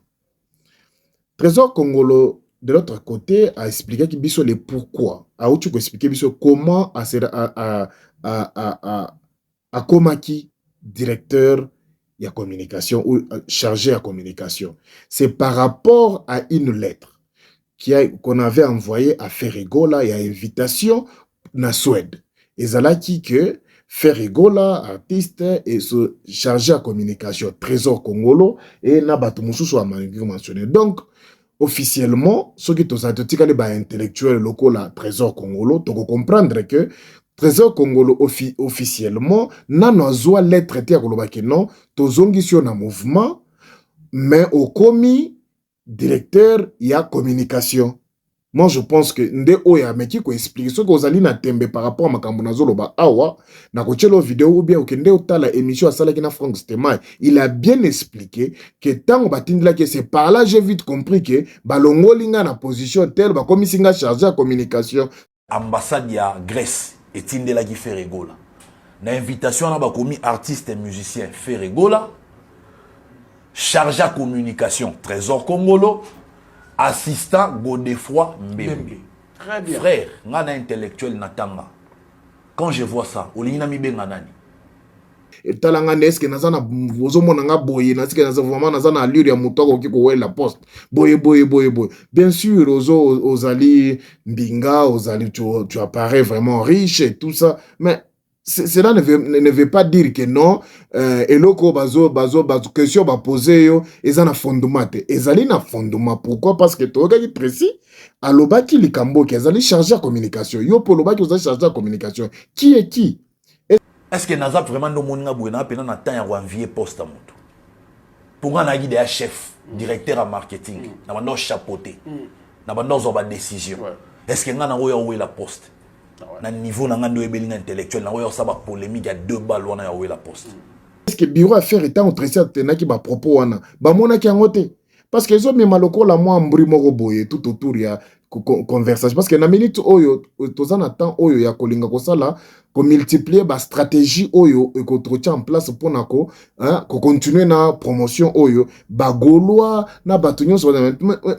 Trésor Congolo, de l'autre côté, a expliqué qu'il biso le pourquoi. A outu expliqué biso comment a Komaki, directeur de communication ou chargé à communication. C'est par rapport à une lettre qu'on avait envoyée à Ferrigola et à invitation na Suède. Et zalaki que Ferrigola, artiste, et se chargé à communication, Trésor Congolo, et Nabatou Moussou a mentionné. Donc, officiellement, ceux qui sont intellectuels locaux, la Trésor Congolo, tu peux comprendre que Trésor Congolo officiellement, n'a lettre traité à Kolobaki non, tozongi sur un mouvement, mais au commis directeur, il y a communication. Moi, je pense que nde oya meki ko explique ce que vous allez na tembe par rapport à makambo nazolo ba awa na ko chelo vidéo ou bien okende otala émission à sala kina Frank Stemai, il a bien expliqué que tant batindla que c'est par là j'ai vite compris que balongolinga na position telle ba komisinga chargé à communication ambassade ya Grèce etindela ki Ferrigola na invitation na ba komi artiste et musicien Ferrigola chargé à communication Trésor Congolo assistant Godefroy Mbembe. Très bien. Frère, ngana intellectuel natanga. Quand je vois ça, olingina mi benga nani. Et talanga neske nazana bozo monanga boye naske nazana vraiment nazana allure ya mutoko kiko we la poste. Boye. Bien sûr, ozali mbinga, ozali tu apparais vraiment riche et tout ça, mais cela ne veut pas dire que non, eloko bazo question ba poser yo ezana fondement te. Ezali na fondement. Pourquoi? Parce que toi qui précis alobaki likambo ki ezali chargé à communication. Yo polobaki ozali chargé à communication. Qui est qui? Est-ce que Nazap vraiment no moninga bouena pena na temps ya envier poste à moto? Pour un guide à chef, directeur en marketing, na bando chapeauté. Na bando zoba décision. Est-ce que ngana oya la poste? Na niveau na ngando ebelinga intellectuel na oya saba polémique ya 2 balles wana ya la poste. Est-ce que bureau affaire étant entretien tenaki ba propos wana ba mona ki angote parce que zo mema lokola moi mbri moko boye tout autour ya conversation parce que na minute oyo tozana temps oyo ya kolinga kosala ko multiplier ba stratégie oyo et ko entretien en place pour nako ko continuer na promotion oyo ba gaulois na batunyo so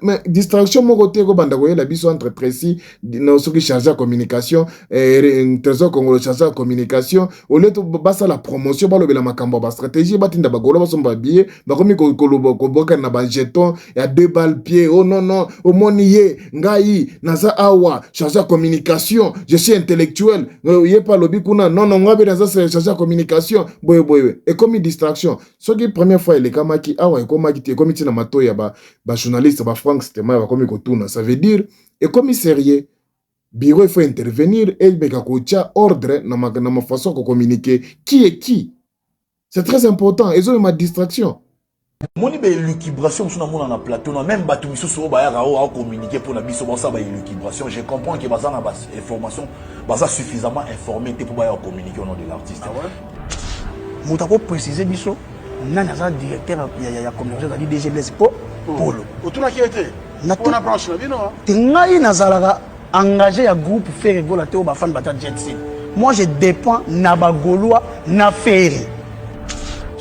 mais distraction moko te ko banda ko yela biso entre précis no so qui chargé à communication et Trésor Congolo chargé à communication au lieu de basa la promotion ba lobela makambo ba stratégie batinda ba gaulois so ba billet ba komi ko boka na ba jeton ya 2 balles pied oh non au monier ngai naza awa chargé à communication je suis intellectuel yé pas lobby kuna non ngabe naza chargé à communication boye et comme distraction ce qui première fois il est kamaki awa et comme qui comme tina mato ya ba journaliste ba Frank Stemai ba comme ko tuna ça veut dire et comme sérieux bureau il faut intervenir et beka ko tia ordre na ma façon de communiquer qui est qui c'est très important et ça ma distraction. Moni be l'équilibration sur na na plateau na même batu misusu ba ya a communiquer pour na biso ba ça ba l'équilibration je comprends que baza na ba information baza suffisamment informé pour ba ya communiquer au nom de l'artiste. Ah ouais. Muta ko préciser biso nana za directeur ya communication da DG Blaise Polo. Otuna qui était na on approche na bino. Tingai nazalaka engagé ya groupe Ferrigola te o ba fan bata jet set. Moi je dépends na ba Gaulois na Ferri.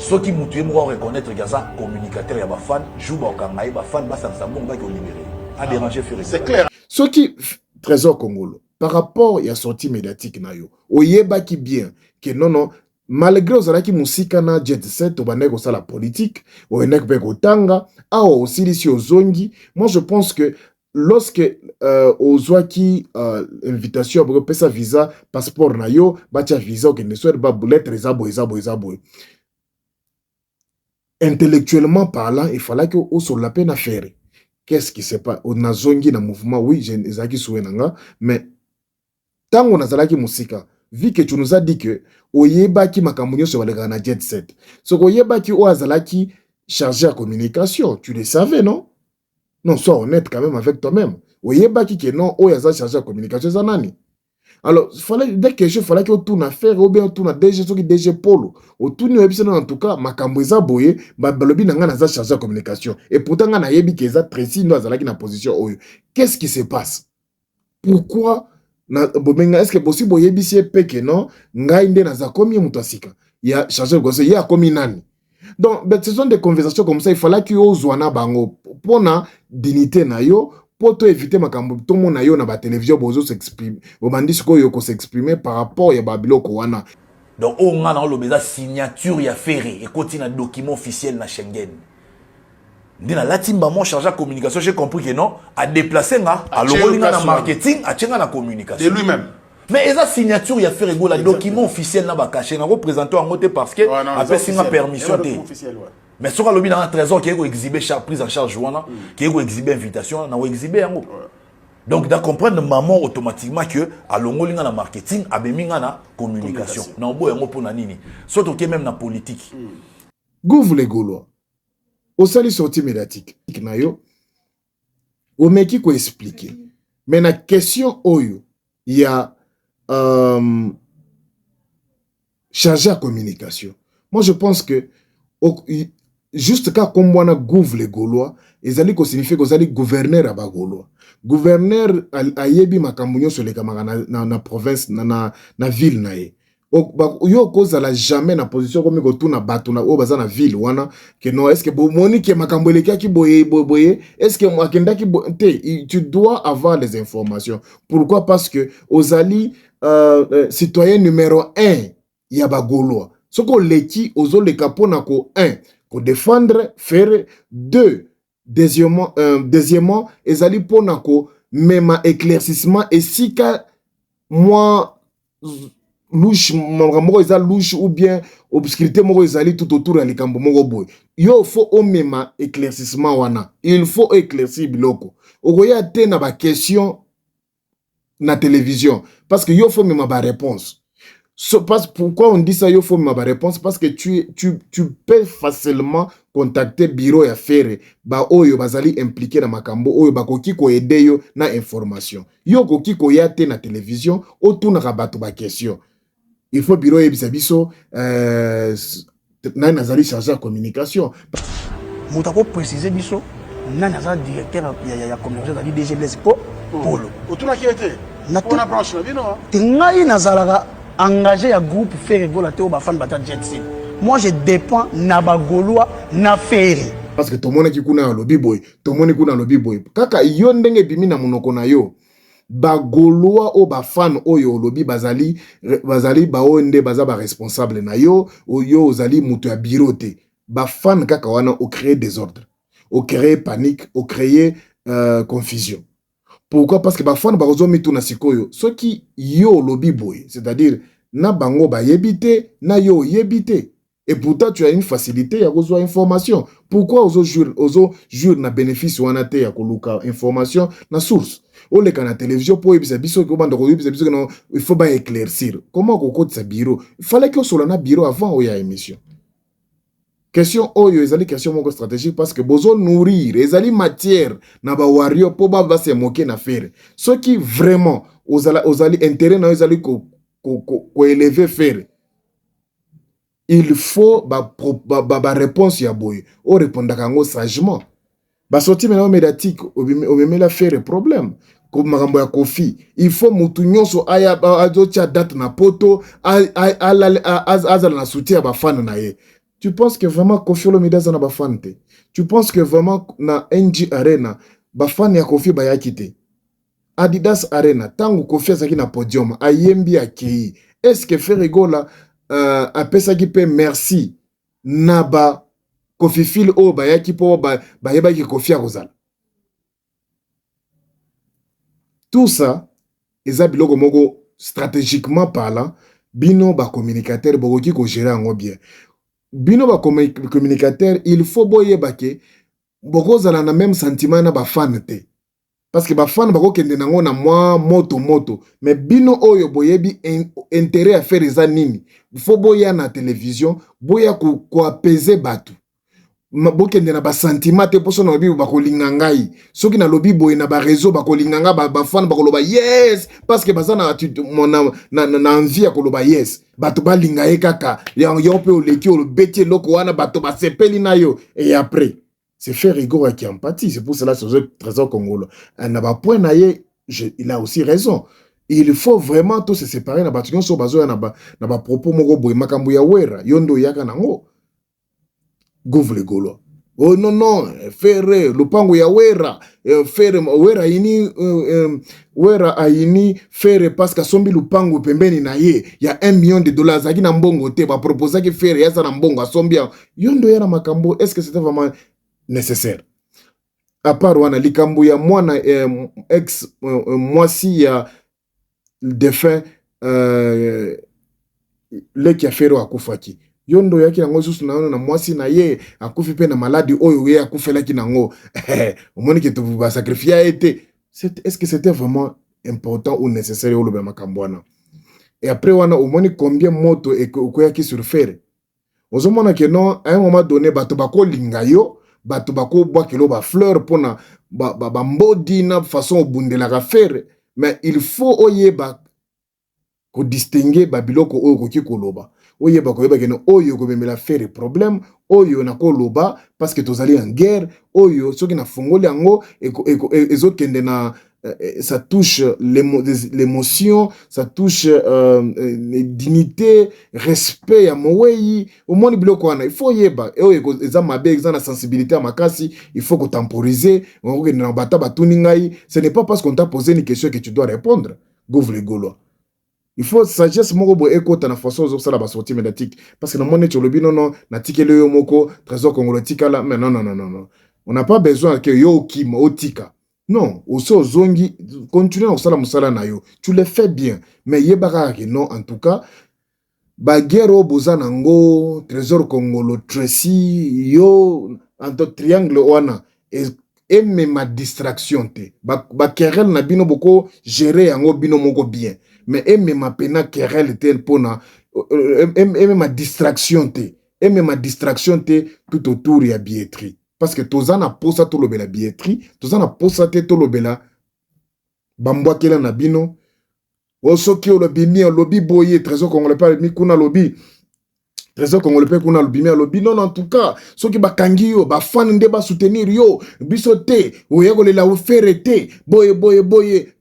Ceux qui m'ont tué, moi reconnaître Gaza communicateur et fan, joue au Kangaï, fan, bas ça bon va libéré. À déranger Ferrigola. C'est clair. Ceux qui Trésor Congolo par rapport à la sortie médiatique na yo, oyeba qui bien que non malgré aux alaki musika na jet set au banek au la politique, au enek bek otanga, a aussi ici aux zongi. Moi je pense que lorsque ozwaki invitation pour pesa visa passeport na yo, bacha visa que ne soit pas lettre ezabo. Intellectuellement parlant, il fallait que on soit la peine à faire. Qu'est-ce qui se passe? On a zongi dans le mouvement, oui, j'ai ezaki souenanga, mais tant on a zalaki musika, vu que tu nous as dit que oyeba ki makamunyo sur le gana jet set. So oyeba ki o azalaki chargé à communication, tu le savais, non? Non, sois honnête quand même avec toi-même. Oyeba ki que non, o yazali chargé à communication zanani. Alors, dès que je fallait que tout na faire ou bien tout na DG so ki DG Polo. Au tout ni webisa en tout cas makambo eza boye, ba balobi na nga na za chargé à communication. Et pourtant nga na yebi ke eza précis no azalaki na position oyo. Qu'est-ce qui se passe? Pourquoi na bobenga est-ce que possible yebi si peke non ngai nde na za komi mutasika. Ya chargé de conseil ya komi nani. Donc, ce sont des conversations comme ça, il fallait que ozwana bango pona dignité na yo poto éviter makambo to mona yo na ba télévision bozo s'exprimer obandi siko yo ko s'exprimer par rapport ya babiloko wana. Donc on a dans le signature ya ferré et continue un document officiel na Schengen. Dina la timba mon chargé de communication, j'ai compris que non, à déplacer nga, à l'olinga na marketing, à tchenga na communication. De lui-même. Mais esa signature ya ferré go la document officiel na ba caché na représenté en moté parce que après singa permission té. Mais sur le dans un trésor qui est exhibé prise en charge wana, qui est exhibé invitation na exhibé yango. Donc da comprendre maman automatiquement que à l'ongolinga na marketing, à beminga na communication. Na obo yango pona nini. Surtout que même na politique. Gouv les Gaulois. Au sali sorti médiatique na yo o meki ko expliquer mais na question oyo il y a chargé à communication. Moi je pense que juste quand comme on a gouv les Gaulois ezali ko signifie que ezali gouverneur à ba Gaulois gouverneur a yebi makambo sur les camarades na province na ville na ye. Yo cause la jamais na position comme ko na batu na o baza na ville wana que non est-ce que bomoni ke makambo eleki ki boye est-ce que akenda ki tu dois avoir les informations. Pourquoi? Parce que ozali citoyen numéro 1 ya ba Gaulois soko leki ozo le kapona ko 1 ko défendre faire 2 deuxièmement ezali pona ko même éclaircissement et si ka moi louche moko eza louche ou bien obscurité moko ezali tout autour ya likambo moko boy yo faut au même éclaircissement wana il faut éclaircir biloko okoya te na ba question na télévision parce que yo faut même ba réponse. Pourquoi on dit ça yo faut même ba réponse? Parce que tu peux facilement contacter bureau ya faire ba oyo bazali impliqué na makambo oyo bakoki ko aider yo na information yo koki ko ya te na télévision otuna ka bato ba question. Il faut bureau yebisa biso nani azali chargé à communication. Muta ko préciser biso nani azali directeur ya communication azali DG Blaise Polo. Otuna ki était na pona branche na bino. Tingai nazalaka engagé ya groupe Ferré Gola te o ba fan bata Jetsin. Moi je dépends na ba Gaulois na Ferré. Parce que tout le monde qui kuna lobby boy, tout le monde kuna lobby boy. Kaka yo ndenge bimi na monoko na yo. Ba Gaulois o ba fan oyo lobby bazali ba onde baza ba responsable na yo o yo ozali mutu ya bureau te. Ba fan kaka wana o créer désordre, o créer panique, o créer confusion. Pourquoi? Parce que ba fan ba ozo mitu na sikoyo. Ce qui yo lobby boy, c'est-à-dire na bango ba yebite na yo yebite. Et pourtant, tu as une facilité à recevoir information. Pourquoi ozo jure na bénéfice ou anate ya koluka information na source? O le kana télévision pour yebisa biso ko banda ko yebisa biso non, il faut pas éclaircir. Comment ko côté sa bureau? Il fallait que sur na bureau avant oya émission. Question oyo ezali question moko stratégique parce que bozo nourrir ezali matière na ba wario po ba se moquer na faire. Ce qui vraiment ozali intérêt na ezali ko élever faire. Il faut ba réponse ya boy o répondre kango sagement ba sorti maintenant médiatique o même la faire problème comme makambo ya Kofi il faut mutu nyonso aya azo tia date na poto azala na soutien ba fan na ye. Tu penses que vraiment Kofi Olomide za na ba fan te? Tu penses que vraiment na NG Arena ba fan ya Kofi ba yakite Adidas Arena tangu Kofi azaki na podium ayembi akei? Est-ce que Ferré Gola apesa ki pe merci naba Kofi fil o ba yaki po ba yeba ki Kofi akozala. Tout ça eza biloko moko stratégiquement parlant bino ba communicateur bokoki ko gérer ngo bien. Bino ba communicateur il faut boyeba ke bokozala na même sentiment na ba fan te. Parce que ba fan bako kende nango na moi moto mais bino oyo boyebi intérêt à faire eza nini faut boya na télévision boya ko apaiser batu bokende na ba sentiment te poso na lobi bako lingangai soki na lobi boye na ba réseau bako linganga ba fan bako loba yes parce que baza na na envie ko loba yes batu ba lingaye kaka ya pe oleki o beti loko wana batu ba sepeli na yo et après c'est Ferré Gola qui empathie. C'est pour cela que c'est le trésor congolais. Il a aussi raison. Il faut vraiment tous se séparer. Il faut na ba propos moko boy makambo ya wera yondo yaka nango. Gouv les Gaulois. Oh non, non, Fere, Lupango ya Wera, Fere, Wera ini, Wera aini, Fere, parce que sombi Lupango pembeni na ye, ya 1 million de dollars, zaki na mbongo te, ba proposa ki Fere, yasa na mbongo, asombi ya, yondo yara makambo, est-ce que c'était vraiment nécessaire? À part wana, likambo ya mwana, mwasi ya défunt, leki ya Fere akufaki. Yondo yaki nango susu na mwasi na ye akufi pe na maladi oyo ye akufelaki nango omoni ke to ba sacrifier été. Est-ce que c'était vraiment important ou nécessaire au lobema kambwana? Et après wana omoni combien moto et koyaki sur Fere. Ozomona ke non à un moment donné bato bako linga yo, bato bako bwa kilo ba fleur pona ba mbodi na façon obundela ka Fere, mais il faut oyeba ko distinguer babiloko oyo koki koloba. Oyeba koyeba keno oyo komemela Fere problème oyo na koloba parce que tozali en guerre oyo soki na fongoli yango ezokende na ça touche l'émotion, ça touche dignité, respect ya mowei omoni biloko wana il faut yeba oyo eza mabe eza na sensibilité à makasi il faut ko temporiser ngokende na bata batuni ngai ce n'est pas parce qu'on t'a posé une question que tu dois répondre govre golo. Il faut sagesse moko bo ekota na façon zo sala ba sortie médiatique parce que na monné cholobi non na tikele yo moko trésor congolo tikala mais non. On n'a pas besoin que yo kim otika. Non, oso zongi continue na sala musala na yo. Tu le fais bien mais yebaka que non en tout cas ba guerre boza nango trésor congolo Tracy yo entre triangle wana et ma distraction te ba querelle na bino boko gérer yango bino moko bien. Mais aime ma pena querelle te pona aime ma distraction te tout autour ya billetterie parce que tozana posa to lobela billetterie tozana posa te to lobela bambwa kela na bino osoki olobimi lobi boye trésor congolais pas mi kuna lobi trésor congolais pe kuna lobi mi lobi non en tout cas soki bakangi yo ba fan nde ba soutenir yo biso te oyekolela o faire te boye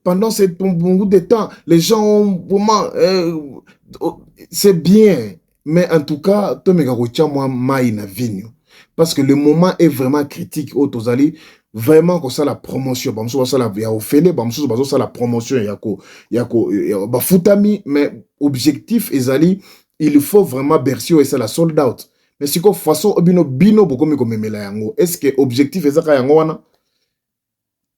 pendant ce bout de temps les gens ont vraiment c'est bien mais en tout cas to meka ko tia moi mai na vigno parce que le moment est vraiment critique au tozali vraiment que ça la promotion bamso ça la ya ofele bamso bazo ça la promotion yako ba futami mais objectif ezali il faut vraiment Bercy et ça la sold out. Mais si ko façon bino bokomi ko memela yango. Est-ce que objectif ezaka yango wana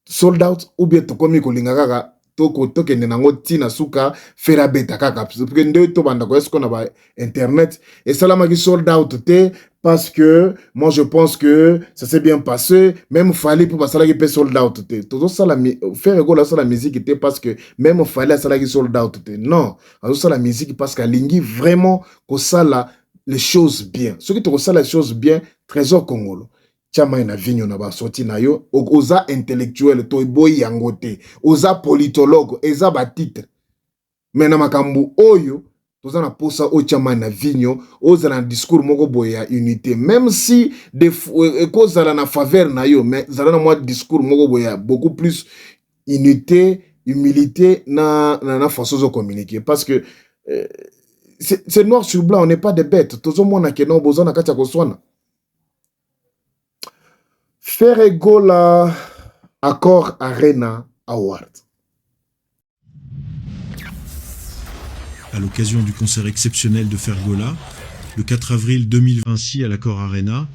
sold out ou bien to komi ko lingaka to kende nango tina suka fera beta kaka parce que nde to banda ko est-ce qu'on a ba internet et salama ki sold out te parce que moi je pense que ça s'est bien passé même fallait pour passer la sold out te todo ça la faire école ça la musique était parce que même fallait ça la sold out te non ça la musique parce qu'à lingi vraiment que ça la les choses bien ce qui te ça les choses bien trésor congolo chama ina vigno na ba sorti na yo oza intellectuel to boy yango te oza politologue eza ba titre mais na makambu oyo toza na posa o chama na vigno oza na discours moko boy ya unité même si de cause la na faveur na yo mais zala na moi discours moko boy ya beaucoup plus unité humilité na façon de communiquer parce que c'est noir sur blanc on n'est pas des bêtes tozo mona ke no boza na katia ko swana Ferregola Accor Arena Award. À l'occasion du concert exceptionnel de Fergola, le 4 avril 2026 à l'Accor Arena,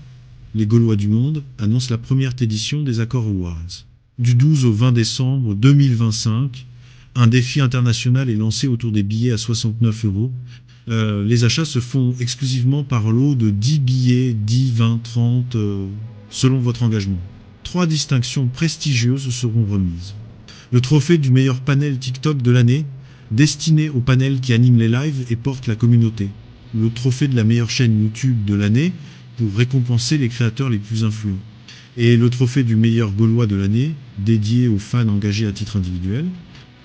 les Gaulois du monde annoncent la première édition des Accor Awards. Du 12 au 20 décembre 2025, un défi international est lancé autour des billets à 69 €. Les achats se font exclusivement par lot de 10 billets, 10, 20, 30... selon votre engagement. 3 distinctions prestigieuses seront remises. Le trophée du meilleur panel TikTok de l'année, destiné au panel qui anime les lives et porte la communauté. Le trophée de la meilleure chaîne YouTube de l'année, pour récompenser les créateurs les plus influents. Et le trophée du meilleur Gaulois de l'année, dédié aux fans engagés à titre individuel.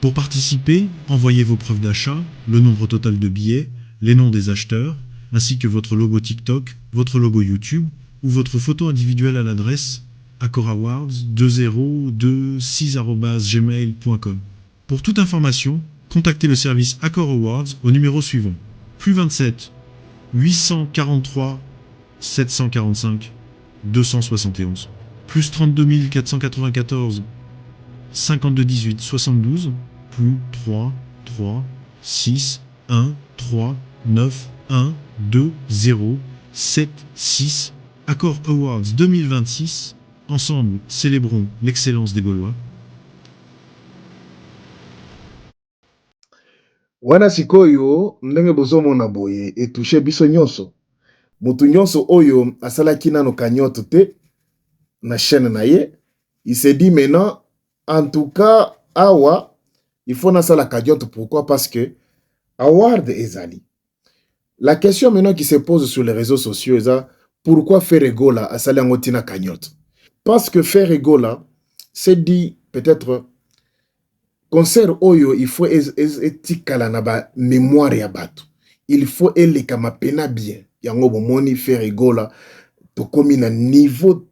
Pour participer, envoyez vos preuves d'achat, le nombre total de billets, les noms des acheteurs, ainsi que votre logo TikTok, votre logo YouTube, ou votre photo individuelle à l'adresse accorawards2026@gmail.com. Pour toute information, contactez le service Accor Awards au numéro suivant +27 843 745 271. Plus 32 494. 52 18 72. Plus 3, 3, 6, 1, 3, 9, 1, 2, 0, 7, 6. Accord Awards 2026. Ensemble, célébrons l'excellence des Gaulois. Wana sikoyo ndenge bozomona boye etouche biso nyonso. Mutu nyonso oyo asalaki nano cagnotte te na chaîne na ye. Il s'est dit maintenant, en tout cas, awa, il faut nasala la cagnotte. Pourquoi? Parce que award ezali. La question maintenant qui se pose sur les réseaux sociaux est pourquoi Ferregola a salé en tina cagnotte? Parce que Ferregola s'est dit peut-être concert oyo il faut etikala na ba mémoire ya bato. Il faut eleka mapena bien. Yango bomoni Ferregola to komi na niveau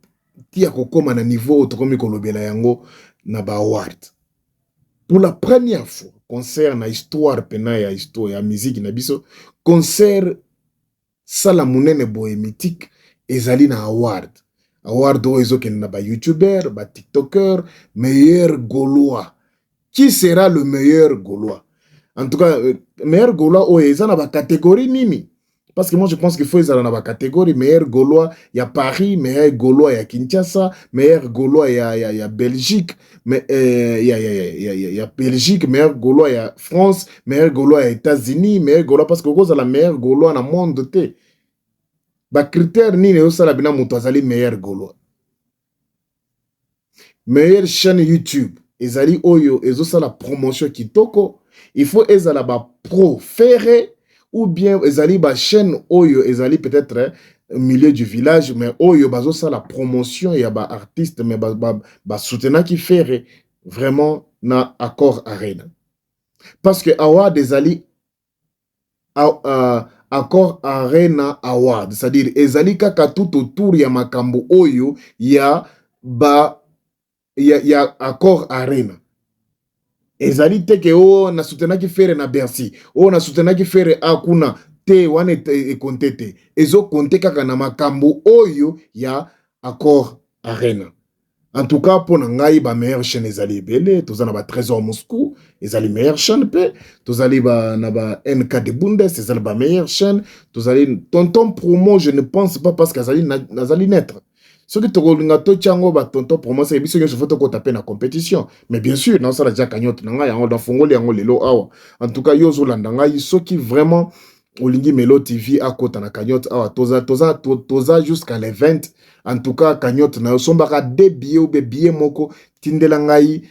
tia kokoma na niveau to komi kolobela yango na ba award. Pour la première fois, concert na histoire pena ya histoire ya musique na biso, concert sala munene boye mythique ezali na award. Award oyo ezokende na ba YouTuber, ba TikToker, meilleur Gaulois. Qui sera le meilleur Gaulois? En tout cas, meilleur Gaulois oyo eza na ba catégorie nini? Parce que moi je pense qu'il faut ezala na ba catégorie meilleur Gaulois ya Paris, meilleur Gaulois ya Kinshasa, meilleur Gaulois ya Belgique, mais ya Belgique, meilleur Gaulois ya France, meilleur Gaulois ya États-Unis, meilleur Gaulois parce que cause la meilleur Gaulois na monde te. Ba critère nini yo sala bina mutu azali meilleur Gaulois. Meilleure chaîne YouTube ezali oyo ezosala promotion kitoko, il faut ezala ba pro ferré ou bien ezali ba chaîne oyo ezali peut-être milieu du village mais oyo bazosala promotion ya ba artiste mais ba soutenir qui ferré vraiment na accord arena. Parce que award ezali accord arena award, c'est-à-dire ezali kaka tout autour ya makambo oyo ya accord arena. Ezali teke o na soutenaki fere na Bercy, o na soutenaki fere akuna te wane e kontete. Ezo konte kaka na makambo oyo ya accord arena. En tout cas, pour ngai ba meilleure chaîne ezali ebele, toza na ba Trésor Moscou, ezali meilleure chaîne pe, tozali ba na ba NK de Bundes, ezali ba meilleure chaîne, tozali tonton promo, je ne pense pas parce qu'azali nazali naître. Ce qui tokolinga to chango ba tonton promo c'est biso nyonso foto ko taper na compétition. Mais bien sûr, na sala ja cagnotte na ngai yango da fongoli yango lelo awa. En tout cas, yozo landa ngai soki vraiment Olingi Melo TV à kota na cagnotte awa toza jusqu'à les 20. En tout cas, cagnotte na sombaka de billets ou billets moko tindela ngai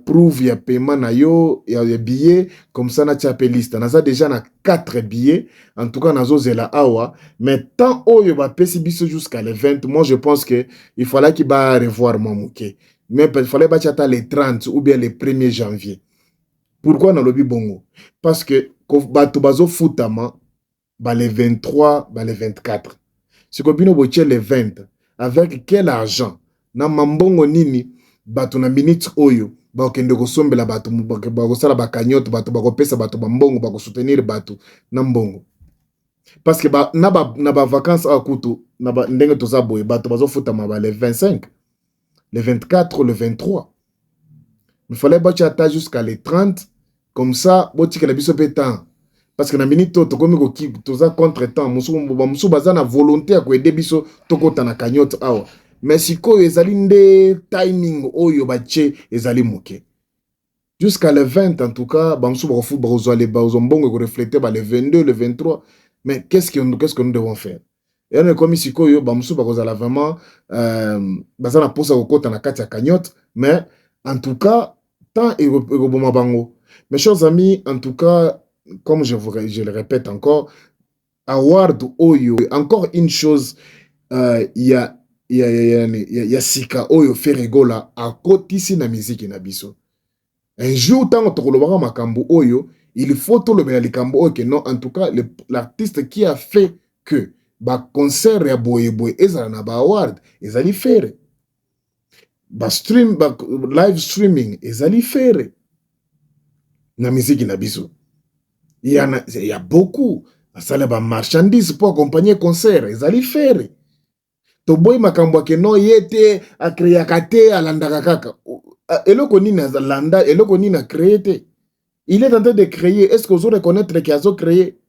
prouve ya paiement na yo ya billets comme ça na tchape liste. Naza déjà na 4 billets. En tout cas, nazo zela awa. Mais tant oyo ba pesi biso jusqu'à les 20, moi je pense que il fallait qu'il va revoir mon mouké. Mais il fallait battre les 30 ou bien les 1er janvier. Pourquoi na lobi bongo? Parce que bato bazo futama ba les 23, ba les 24. Si kobino boche les 20, avec quel argent? Na mambongo nini bato na minute oyo ba okende kosombela bato ba kosala ba cagnotte bato ba kopesa bato ba mbongo ba ko soutenir bato na mbongo. Parce que na ba vacances à kutu na ba ndenge toza boye bato bazo futama ba les 25, les 24, le 23. Il fallait battre à jusqu'à les 30 comme ça botika na biso pétan. Parce que na minute to komi ko ki toza contre temps musu baza na volonté ya ko aider biso tokota na cagnotte awa. Mais sikoyo ezali nde timing oyo bache ezali moke. Jusqu'à le 20 en tout cas, bamsu ba foot ba ozale ba ozombongo ko refléter ba le 22, le 23. Mais qu'est-ce que nous devons faire? Et on est comme sikoyo bamsu ba ozala vraiment baza na posa ko kota na kati ya cagnotte, mais en tout cas tant et boma bango. Mes chers amis, en tout cas, comme je le répète encore, award oyo, encore une chose, il y a sika oyo Ferregola à côté ici na musique na biso. Un jour tant que tu makambo oyo, il faut tout le likambo oyo que non, en tout cas l'artiste qui a fait que ba concert ya boye ezala na ba award ezali faire. Ba stream ba live streaming ezali faire. Na musique na biso. Il y a beaucoup. Ça les marchandises pour accompagner concert. Ils allaient faire. toboyi makambo ke no yete akreaka te alandaka kaka eloko nini azalanda eloko nini akreye te. Il est en train de créer. Est-ce que vous reconnaître qu'il a créé?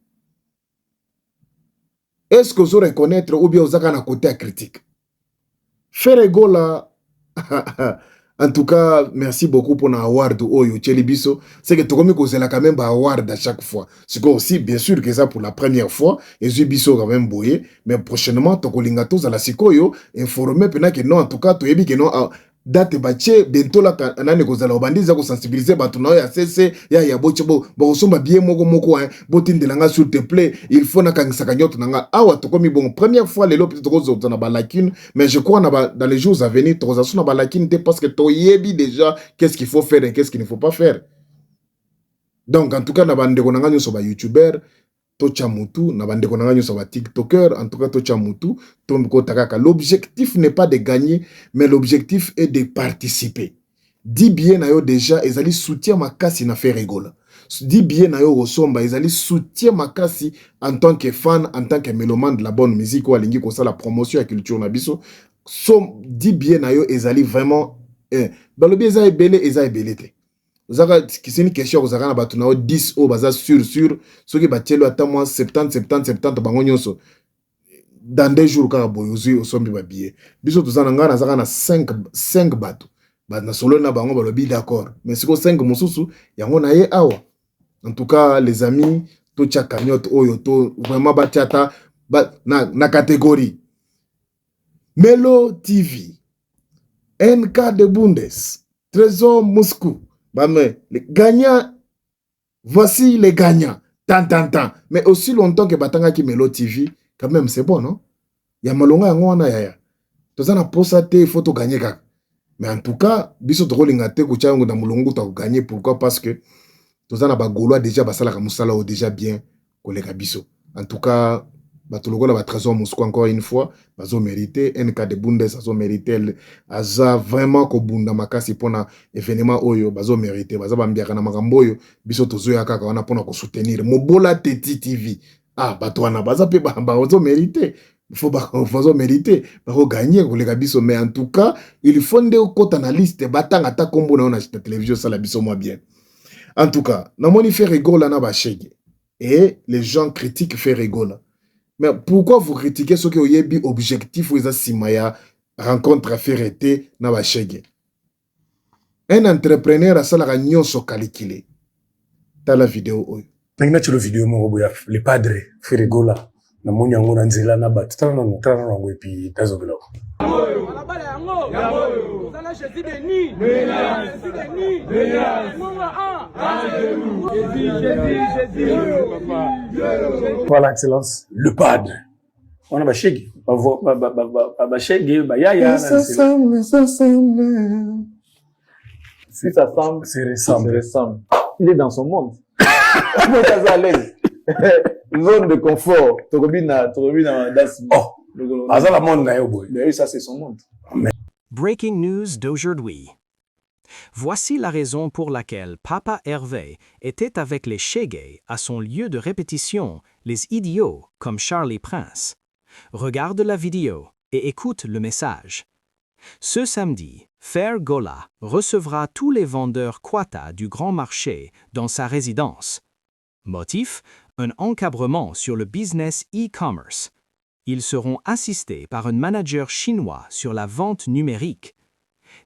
Est-ce que vous reconnaître ou bien vous avez un côté à critique? Ferregola, en tout cas, merci beaucoup pour l'award Oyo Biso. C'est que tout le monde a quand même un award à chaque fois. C'est aussi, bien sûr, que ça pour la première fois, et Biso quand même boyé, mais prochainement, tu as tous à la Sikoyo, informé que non, en tout cas, tu as dit que non. Date bache bientôt la anane kozala obandiza ko sensibiliser batu na ya cc ya boche bo somba bien moko botindelanga s'il te plaît il faut na kangisa kanyoto nanga awa tokomi bon première fois les lopes tokozo na ba lakine mais je crois dans les jours à venir tokozo na ba lakine parce que to yebi déjà qu'est-ce qu'il faut faire et qu'est-ce qu'il ne faut pas faire. Donc en tout cas na bande ko nanga nyoso ba youtubeur tocha mutu na bande ko nanga nyoso ba tiktoker en tout cas tocha mutu tomko takaka. L'objectif n'est pas de gagner mais l'objectif est de participer. Dis bien na yo déjà ezali soutien makasi na Ferregola. Dis bien na yo osomba ezali soutien makasi en tant que fan en tant que mélomane de la bonne musique ou alingi ko ça la promotion à culture na biso. Dis bien na yo ezali vraiment balobi ezali belé te. C'est une question que vous avez 10 au bazar sûr ce qui battent à moi 70 bango nyonso dans 2 jours quand boyozi au sombi ba billet biso tuzana ngana zaka na 5 bato ba na solo na bango balobi d'accord mais siko 5 mususu yango na ye awa. En tout cas les amis to cha cagnotte oyo to vraiment batiata na catégorie Melo TV NK de Bundes Trésor Moscou. Bah mais les gagnants, voici les gagnants. Tant. Mais aussi longtemps que Batanga qui Melo TV, quand même c'est bon, non? Il y a malonga yango ya. Tout ça na posate photo gagner kaka. Mais en tout cas, biso to lingate ko chango na mulongo ta gagner pourquoi parce que tout ça na ba golois déjà basala ka musala o déjà bien koleka biso. En tout cas, batologola ba trésor Moscou encore une fois, bazo mérité NK de Bundes bazo mérité aza vraiment ko bunda makasi pona événement oyo bazo mérité baza bambiaka na makambo oyo biso tozoya kaka wana pona ko soutenir Mobola Teti TV bato wana baza pe bazo mérité il faut bazo mérité bako gagner koleka biso mais en tout cas il faut nde kota na liste batanga ta kombo na la télévision ça la biso moi bien. En tout cas na moni Ferregola na ba shege et les gens critiquent Ferregola. Mais pourquoi vous critiquez ce que vous avez objectif ou les simaya rencontre à faire été na ba shege? Un entrepreneur a ça la nyonso calculé. Dans la vidéo. Nangina chilo vidéo mo boya le padre Ferregola na moni yango na nzela na bat tala na ngo et puis tazogela. Balabala yango. Yamoyo. Zala Jésus béni. Jésus béni. Voilà, Excellence. Le padre. On a bachegi. Bachegi, yaya. Ça semble. Si ça semble, c'est ressemble. Il est dans son monde. Il est à l'aise. Zone de confort. Torobina, das. Oh. Azala monde na yo boy. Mais oui, ça c'est son monde. Breaking news d'aujourd'hui. Voici la raison pour laquelle Papa Hervé était avec les Shege à son lieu de répétition, les idiots comme Charlie Prince. Regarde la vidéo et écoute le message. Ce samedi, Ferregola recevra tous les vendeurs Quata du grand marché dans sa résidence. Motif, un encadrement sur le business e-commerce. Ils seront assistés par un manager chinois sur la vente numérique.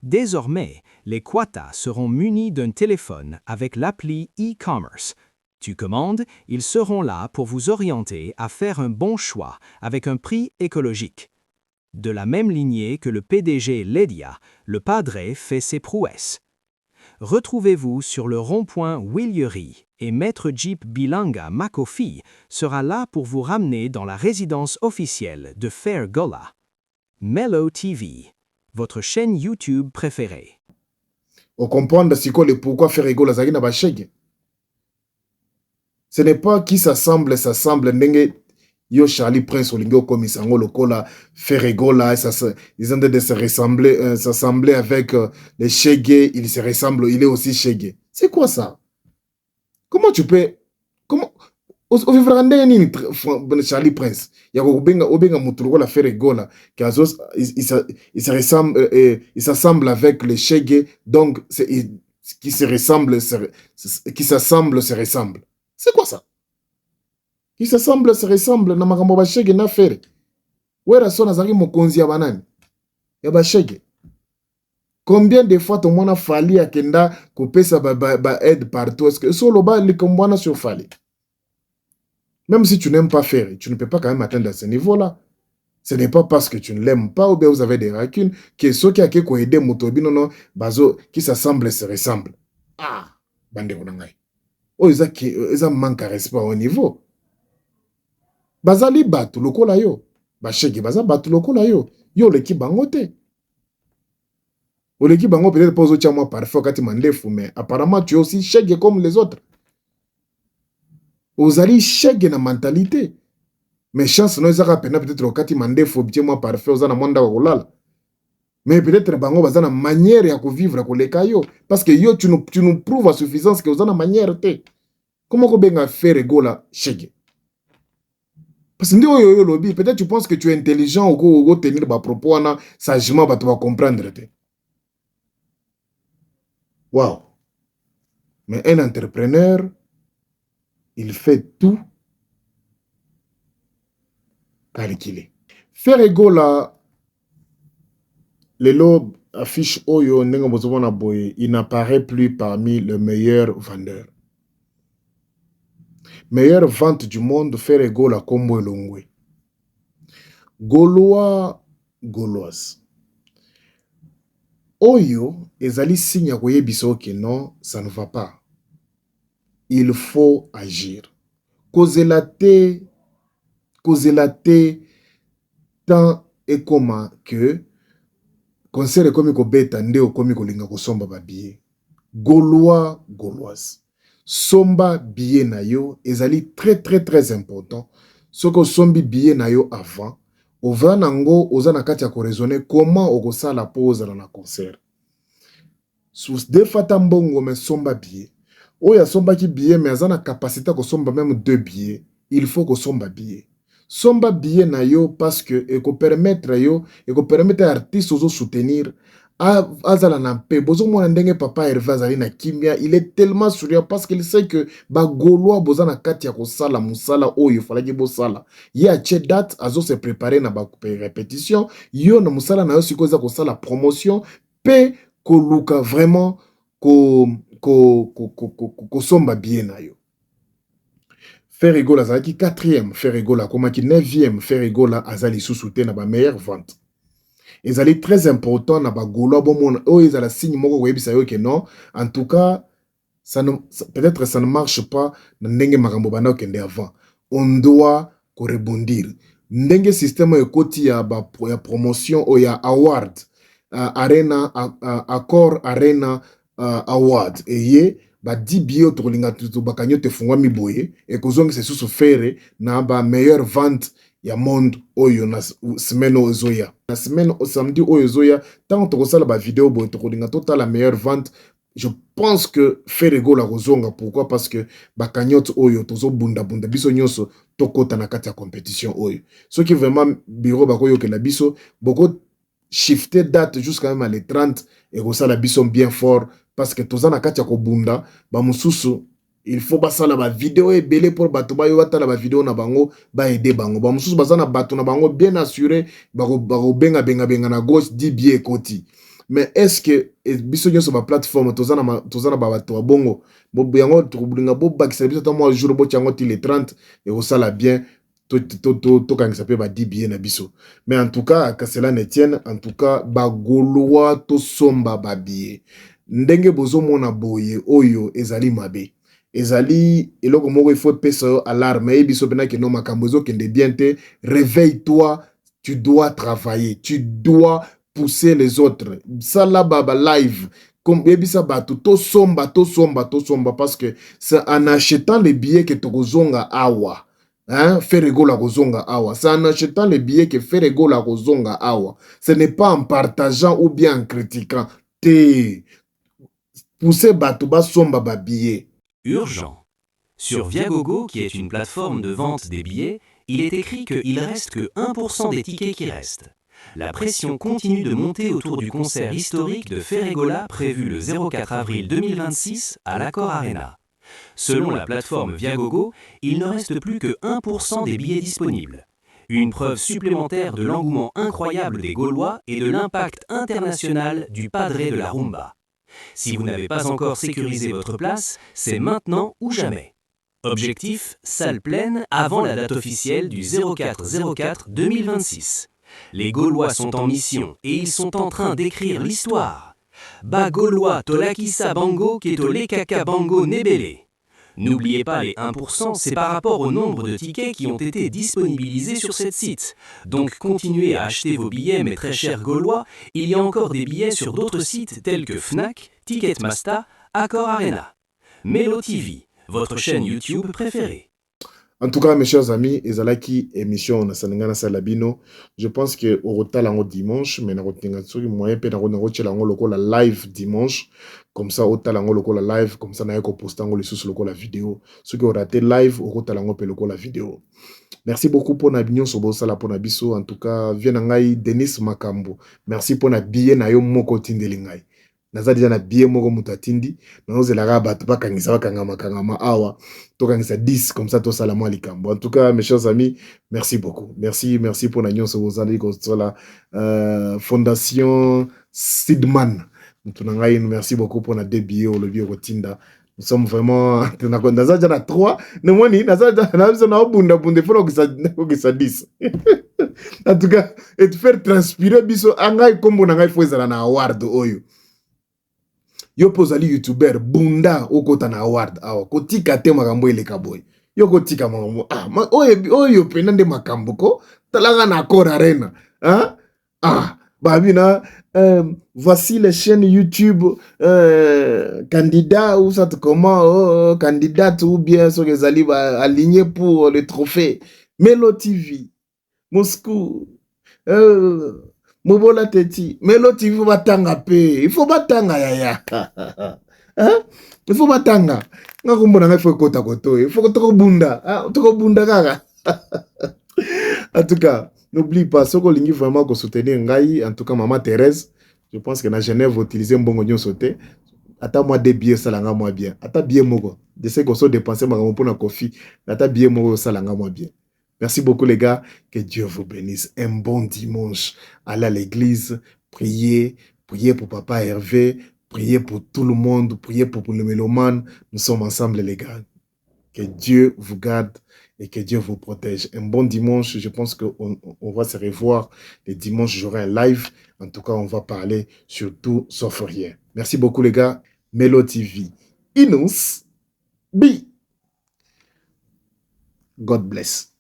Désormais, les Quata seront munis d'un téléphone avec l'appli e-commerce. Tu commandes, ils seront là pour vous orienter à faire un bon choix avec un prix écologique. De la même lignée que le PDG Ledia, le padre fait ses prouesses. Retrouvez-vous sur le rond-point Willery et Maître Jeep Bilanga Makofi sera là pour vous ramener dans la résidence officielle de Ferregola. Melo TV, votre chaîne YouTube préférée. On comprend le pourquoi Ferregola zagi na bachege. Ce n'est pas qui s'assemble, ndenge yo Charlie Prince olingo komisango lokola Ferregola, ils ont de se ressembler, s'assembler avec les Shege, il est aussi Shege. C'est quoi ça? Comment tu peux, ovivra ndenge nini Charlie Prince ya obenga moto lokola Ferregola il s'assemble avec les Shege, donc qui se ressemble se ressemble. C'est quoi ça? Qui s'assemble se ressemble na makambo ba Shege na Ferre. Wera so nazaki mokonzi ya banani ya ba Shege. Combien de fois ton mona fali akenda kopesa ba aide partout? Est-ce que solo ba likombwana sur fali? Même si tu n'aimes pas faire, tu ne peux pas quand même atteindre à ce niveau-là. Ce n'est pas parce que tu ne l'aimes pas ou bien vous avez des lacunes que ceux qui ont aidé Motobino, non, bazo, qui s'assemblent se ressemblent. Ah, bande konangai. Oh, ils ont manque à respect au niveau. Bazali batu lokola yo. Bashegi baza batu lokola yo. Yo leki bangote. Ou leki bango peut-être pas aux moi parfois quand tu m'en mais apparemment tu es aussi shege comme les autres. Ozali shege na mentalité. Mais chance no ezaka pena peut-être okati mandefo bie moi parfait ozana monda wa kolala. Mais peut-être bango bazana manière ya ko vivre ko leka yo parce que yo tu nous prouves à suffisance que ozana manière te. Comment ko benga Ferregola shege? Parce que ndio yo lobby peut-être tu penses que tu es intelligent ou ko tenir ba propos na sagement ba tu vas comprendre te. Wow. Mais un entrepreneur il fait tout calculé. Ferregola, le lob affiche Oyo Nengomozobona Boye, il n'apparaît plus parmi les meilleurs vendeurs. Meilleure vente du monde, Ferregola Kombo Elongwe. Gaulois, Gauloise. Oyo, ezali signe à koyebiso que non, ça ne va pas. Il faut agir. Causelate, tant et comment que concert comme ko beta ndeo comme ko linga ko somba ba billet. Gaulois, Gauloise. Somba billet na yo ezali très important. Soko sombi billet na yo avant, ova nango ozana kati ya ko raisonner comment okosa la pause na concert. Sous defata mbongo mais somba billet. Oya somba ki billet mais azana capacité ko somba même 2 billets, il faut ko somba billet. Somba billet na yo parce que eko permettre artiste ozo soutenir azala na pe bozo mona ndenge papa Hervé azali na kimia, il est tellement souriant parce qu'il sait que ba Gaulois bozana kati ya ko sala musala oyo falaki bo sala ya che date azo se préparer na ba répétition yo na musala na yo sikoza ko sala promotion pe ko luka vraiment ko somba billet na yo. Ferregola azalaki 4e, Ferregola komaki 9e, Ferregola azali sous-souté na ba meilleure vente. Ezali très important na ba Gaulois bomona o ezala signe moko koyebisa yo que non, en tout cas peut-être ça ne marche pas na ndenge makambo bana okende avant. On doit rebondir. Ndenge système ekoti ya promotion o ya award arena accord arena award eye ba 10 billets tolinga tutu bakanyo te fungwa miboye et kozongi se sous faire na ba meilleure vente ya monde oyo na semaine ozoya na semaine au samedi oyo zoya tant to kosala ba vidéo boye to kolinga total la meilleure vente. Je pense que Ferregola kozonga. Pourquoi? Parce que bakanyot oyo tozo bunda biso nyonso tokota na kati ya compétition oyo. Ce qui vraiment bureau bakoyo ke la biso boko shifter date jusqu'à même les 30 et kosala biso bien fort parce que tozana kati ya kobunda ba mususu il faut basala ba vidéo ebele pour bato ba yo batala ba vidéo na bango ba aider bango ba mususu bazana bato na bango bien assuré ba benga na gauche 10 billets koti. Mais est-ce que biso nyonso ba plateforme tozana ba bato bongo bo yango tubulinga bo bakisa biso ta moi jour bo tiango ti les 30 et kosala bien to quand ça peut ba 10 billets na biso. Mais en tout cas que cela ne tienne, en tout cas ba Gaulois to somba ba billets. Ndenge bozo mona boye oyo ezali mabe ezali eloko moko il faut pesa alarme et biso bena ke no makambo zo kende bien te. Réveille-toi, tu dois travailler, tu dois pousser les autres. Ça là baba live comme ebisa batu to somba parce que c'est en achetant les billets que tokozonga awa. Hein, Ferregola kozonga awa. C'est en achetant les billets que Ferregola kozonga awa. Ce n'est pas en partageant ou bien en critiquant. Te pousser batu ba somba ba billet. Urgent. Sur Viagogo, qui est une plateforme de vente des billets, il est écrit qu'il reste que 1% des tickets qui restent. La pression continue de monter autour du concert historique de Ferregola prévu le 04 avril 2026 à l'Accor Arena. Selon la plateforme Viagogo, il ne reste plus que 1% des billets disponibles. Une preuve supplémentaire de l'engouement incroyable des Gaulois et de l'impact international du padré de la rumba. Si vous n'avez pas encore sécurisé votre place, c'est maintenant ou jamais. Objectif, salle pleine avant la date officielle du 04-04-2026. Les Gaulois sont en mission et ils sont en train d'écrire l'histoire. Ba Gaulois tolakisa bango keto lekaka bango nebele. N'oubliez pas les 1%, c'est par rapport au nombre de tickets qui ont été disponibilisés sur cette site. Donc continuez à acheter vos billets, mes très chers Gaulois. Il y a encore des billets sur d'autres sites tels que Fnac, Ticketmaster, Accor Arena. Melo TV, votre chaîne YouTube préférée. En tout cas, mes chers amis, ezalaki émission na Saningana Salabino. Je pense que au retour dimanche, mais na rotinga tsuri moyen pe na rochela ngolo la live dimanche. Comme ça, au talango loko la live, comme ça na yako postango le sous loko la vidéo. Ceux qui ont raté live, au talango pe loko la vidéo. Merci beaucoup pour na bignon sobo sala pour na biso. En tout cas, viens ngai Denis Makambo. Merci pour na billet na yo moko tindelingai. Naza déjà na billet moko mutatindi. Na ozela ga bato ba kangisa kangama awa. To kangisa 10 comme ça to sala mo likambo. En tout cas, mes chers amis, merci beaucoup. Merci pour na nyon sobo sala ko la fondation Sidman. Merci beaucoup pour notre débit au lobby au Tinda. Nous sommes vraiment na 3. En tout cas, et faire transpirer biso angai kombo na ngai foizala na award oyo. Yo pozali youtuber bunda okota na award awa kotika te makambo eleka boy. Yo kotika makambo oyo penande makambo ko talanga na Accor Arena. Babina, voici les chaînes YouTube candidats ou ça comment candidate ou bien sur les alibes alignés pour le trophée Melo TV Moscou Mobola Teti Melo TV il faut batanga pe il faut batanga yaya il faut batanga ngakumbona ngai faut kota koto il faut toko bunda kaka en tout cas. N'oublie pas, ce qu'on lingi vraiment qu'on soutenir Ngai, en tout cas Maman Thérèse, je pense que dans Genève, utiliser un bon oignon sauté. Attends moi des billets, ça langa moi bien. Attends bien mogo. Je sais qu'on se dépense ma pour la coffee. Attends bien mogo, ça langa moi bien. Merci beaucoup les gars. Que Dieu vous bénisse. Un bon dimanche. Allez à l'église, priez pour Papa Hervé, priez pour tout le monde, priez pour le mélomane. Nous sommes ensemble les gars. Que Dieu vous garde et que Dieu vous protège. Un bon dimanche. Je pense qu'on va se revoir les dimanches. J'aurai un live. En tout cas, on va parler sur tout sauf rien. Merci beaucoup les gars. Melo TV. Inus. B. God bless.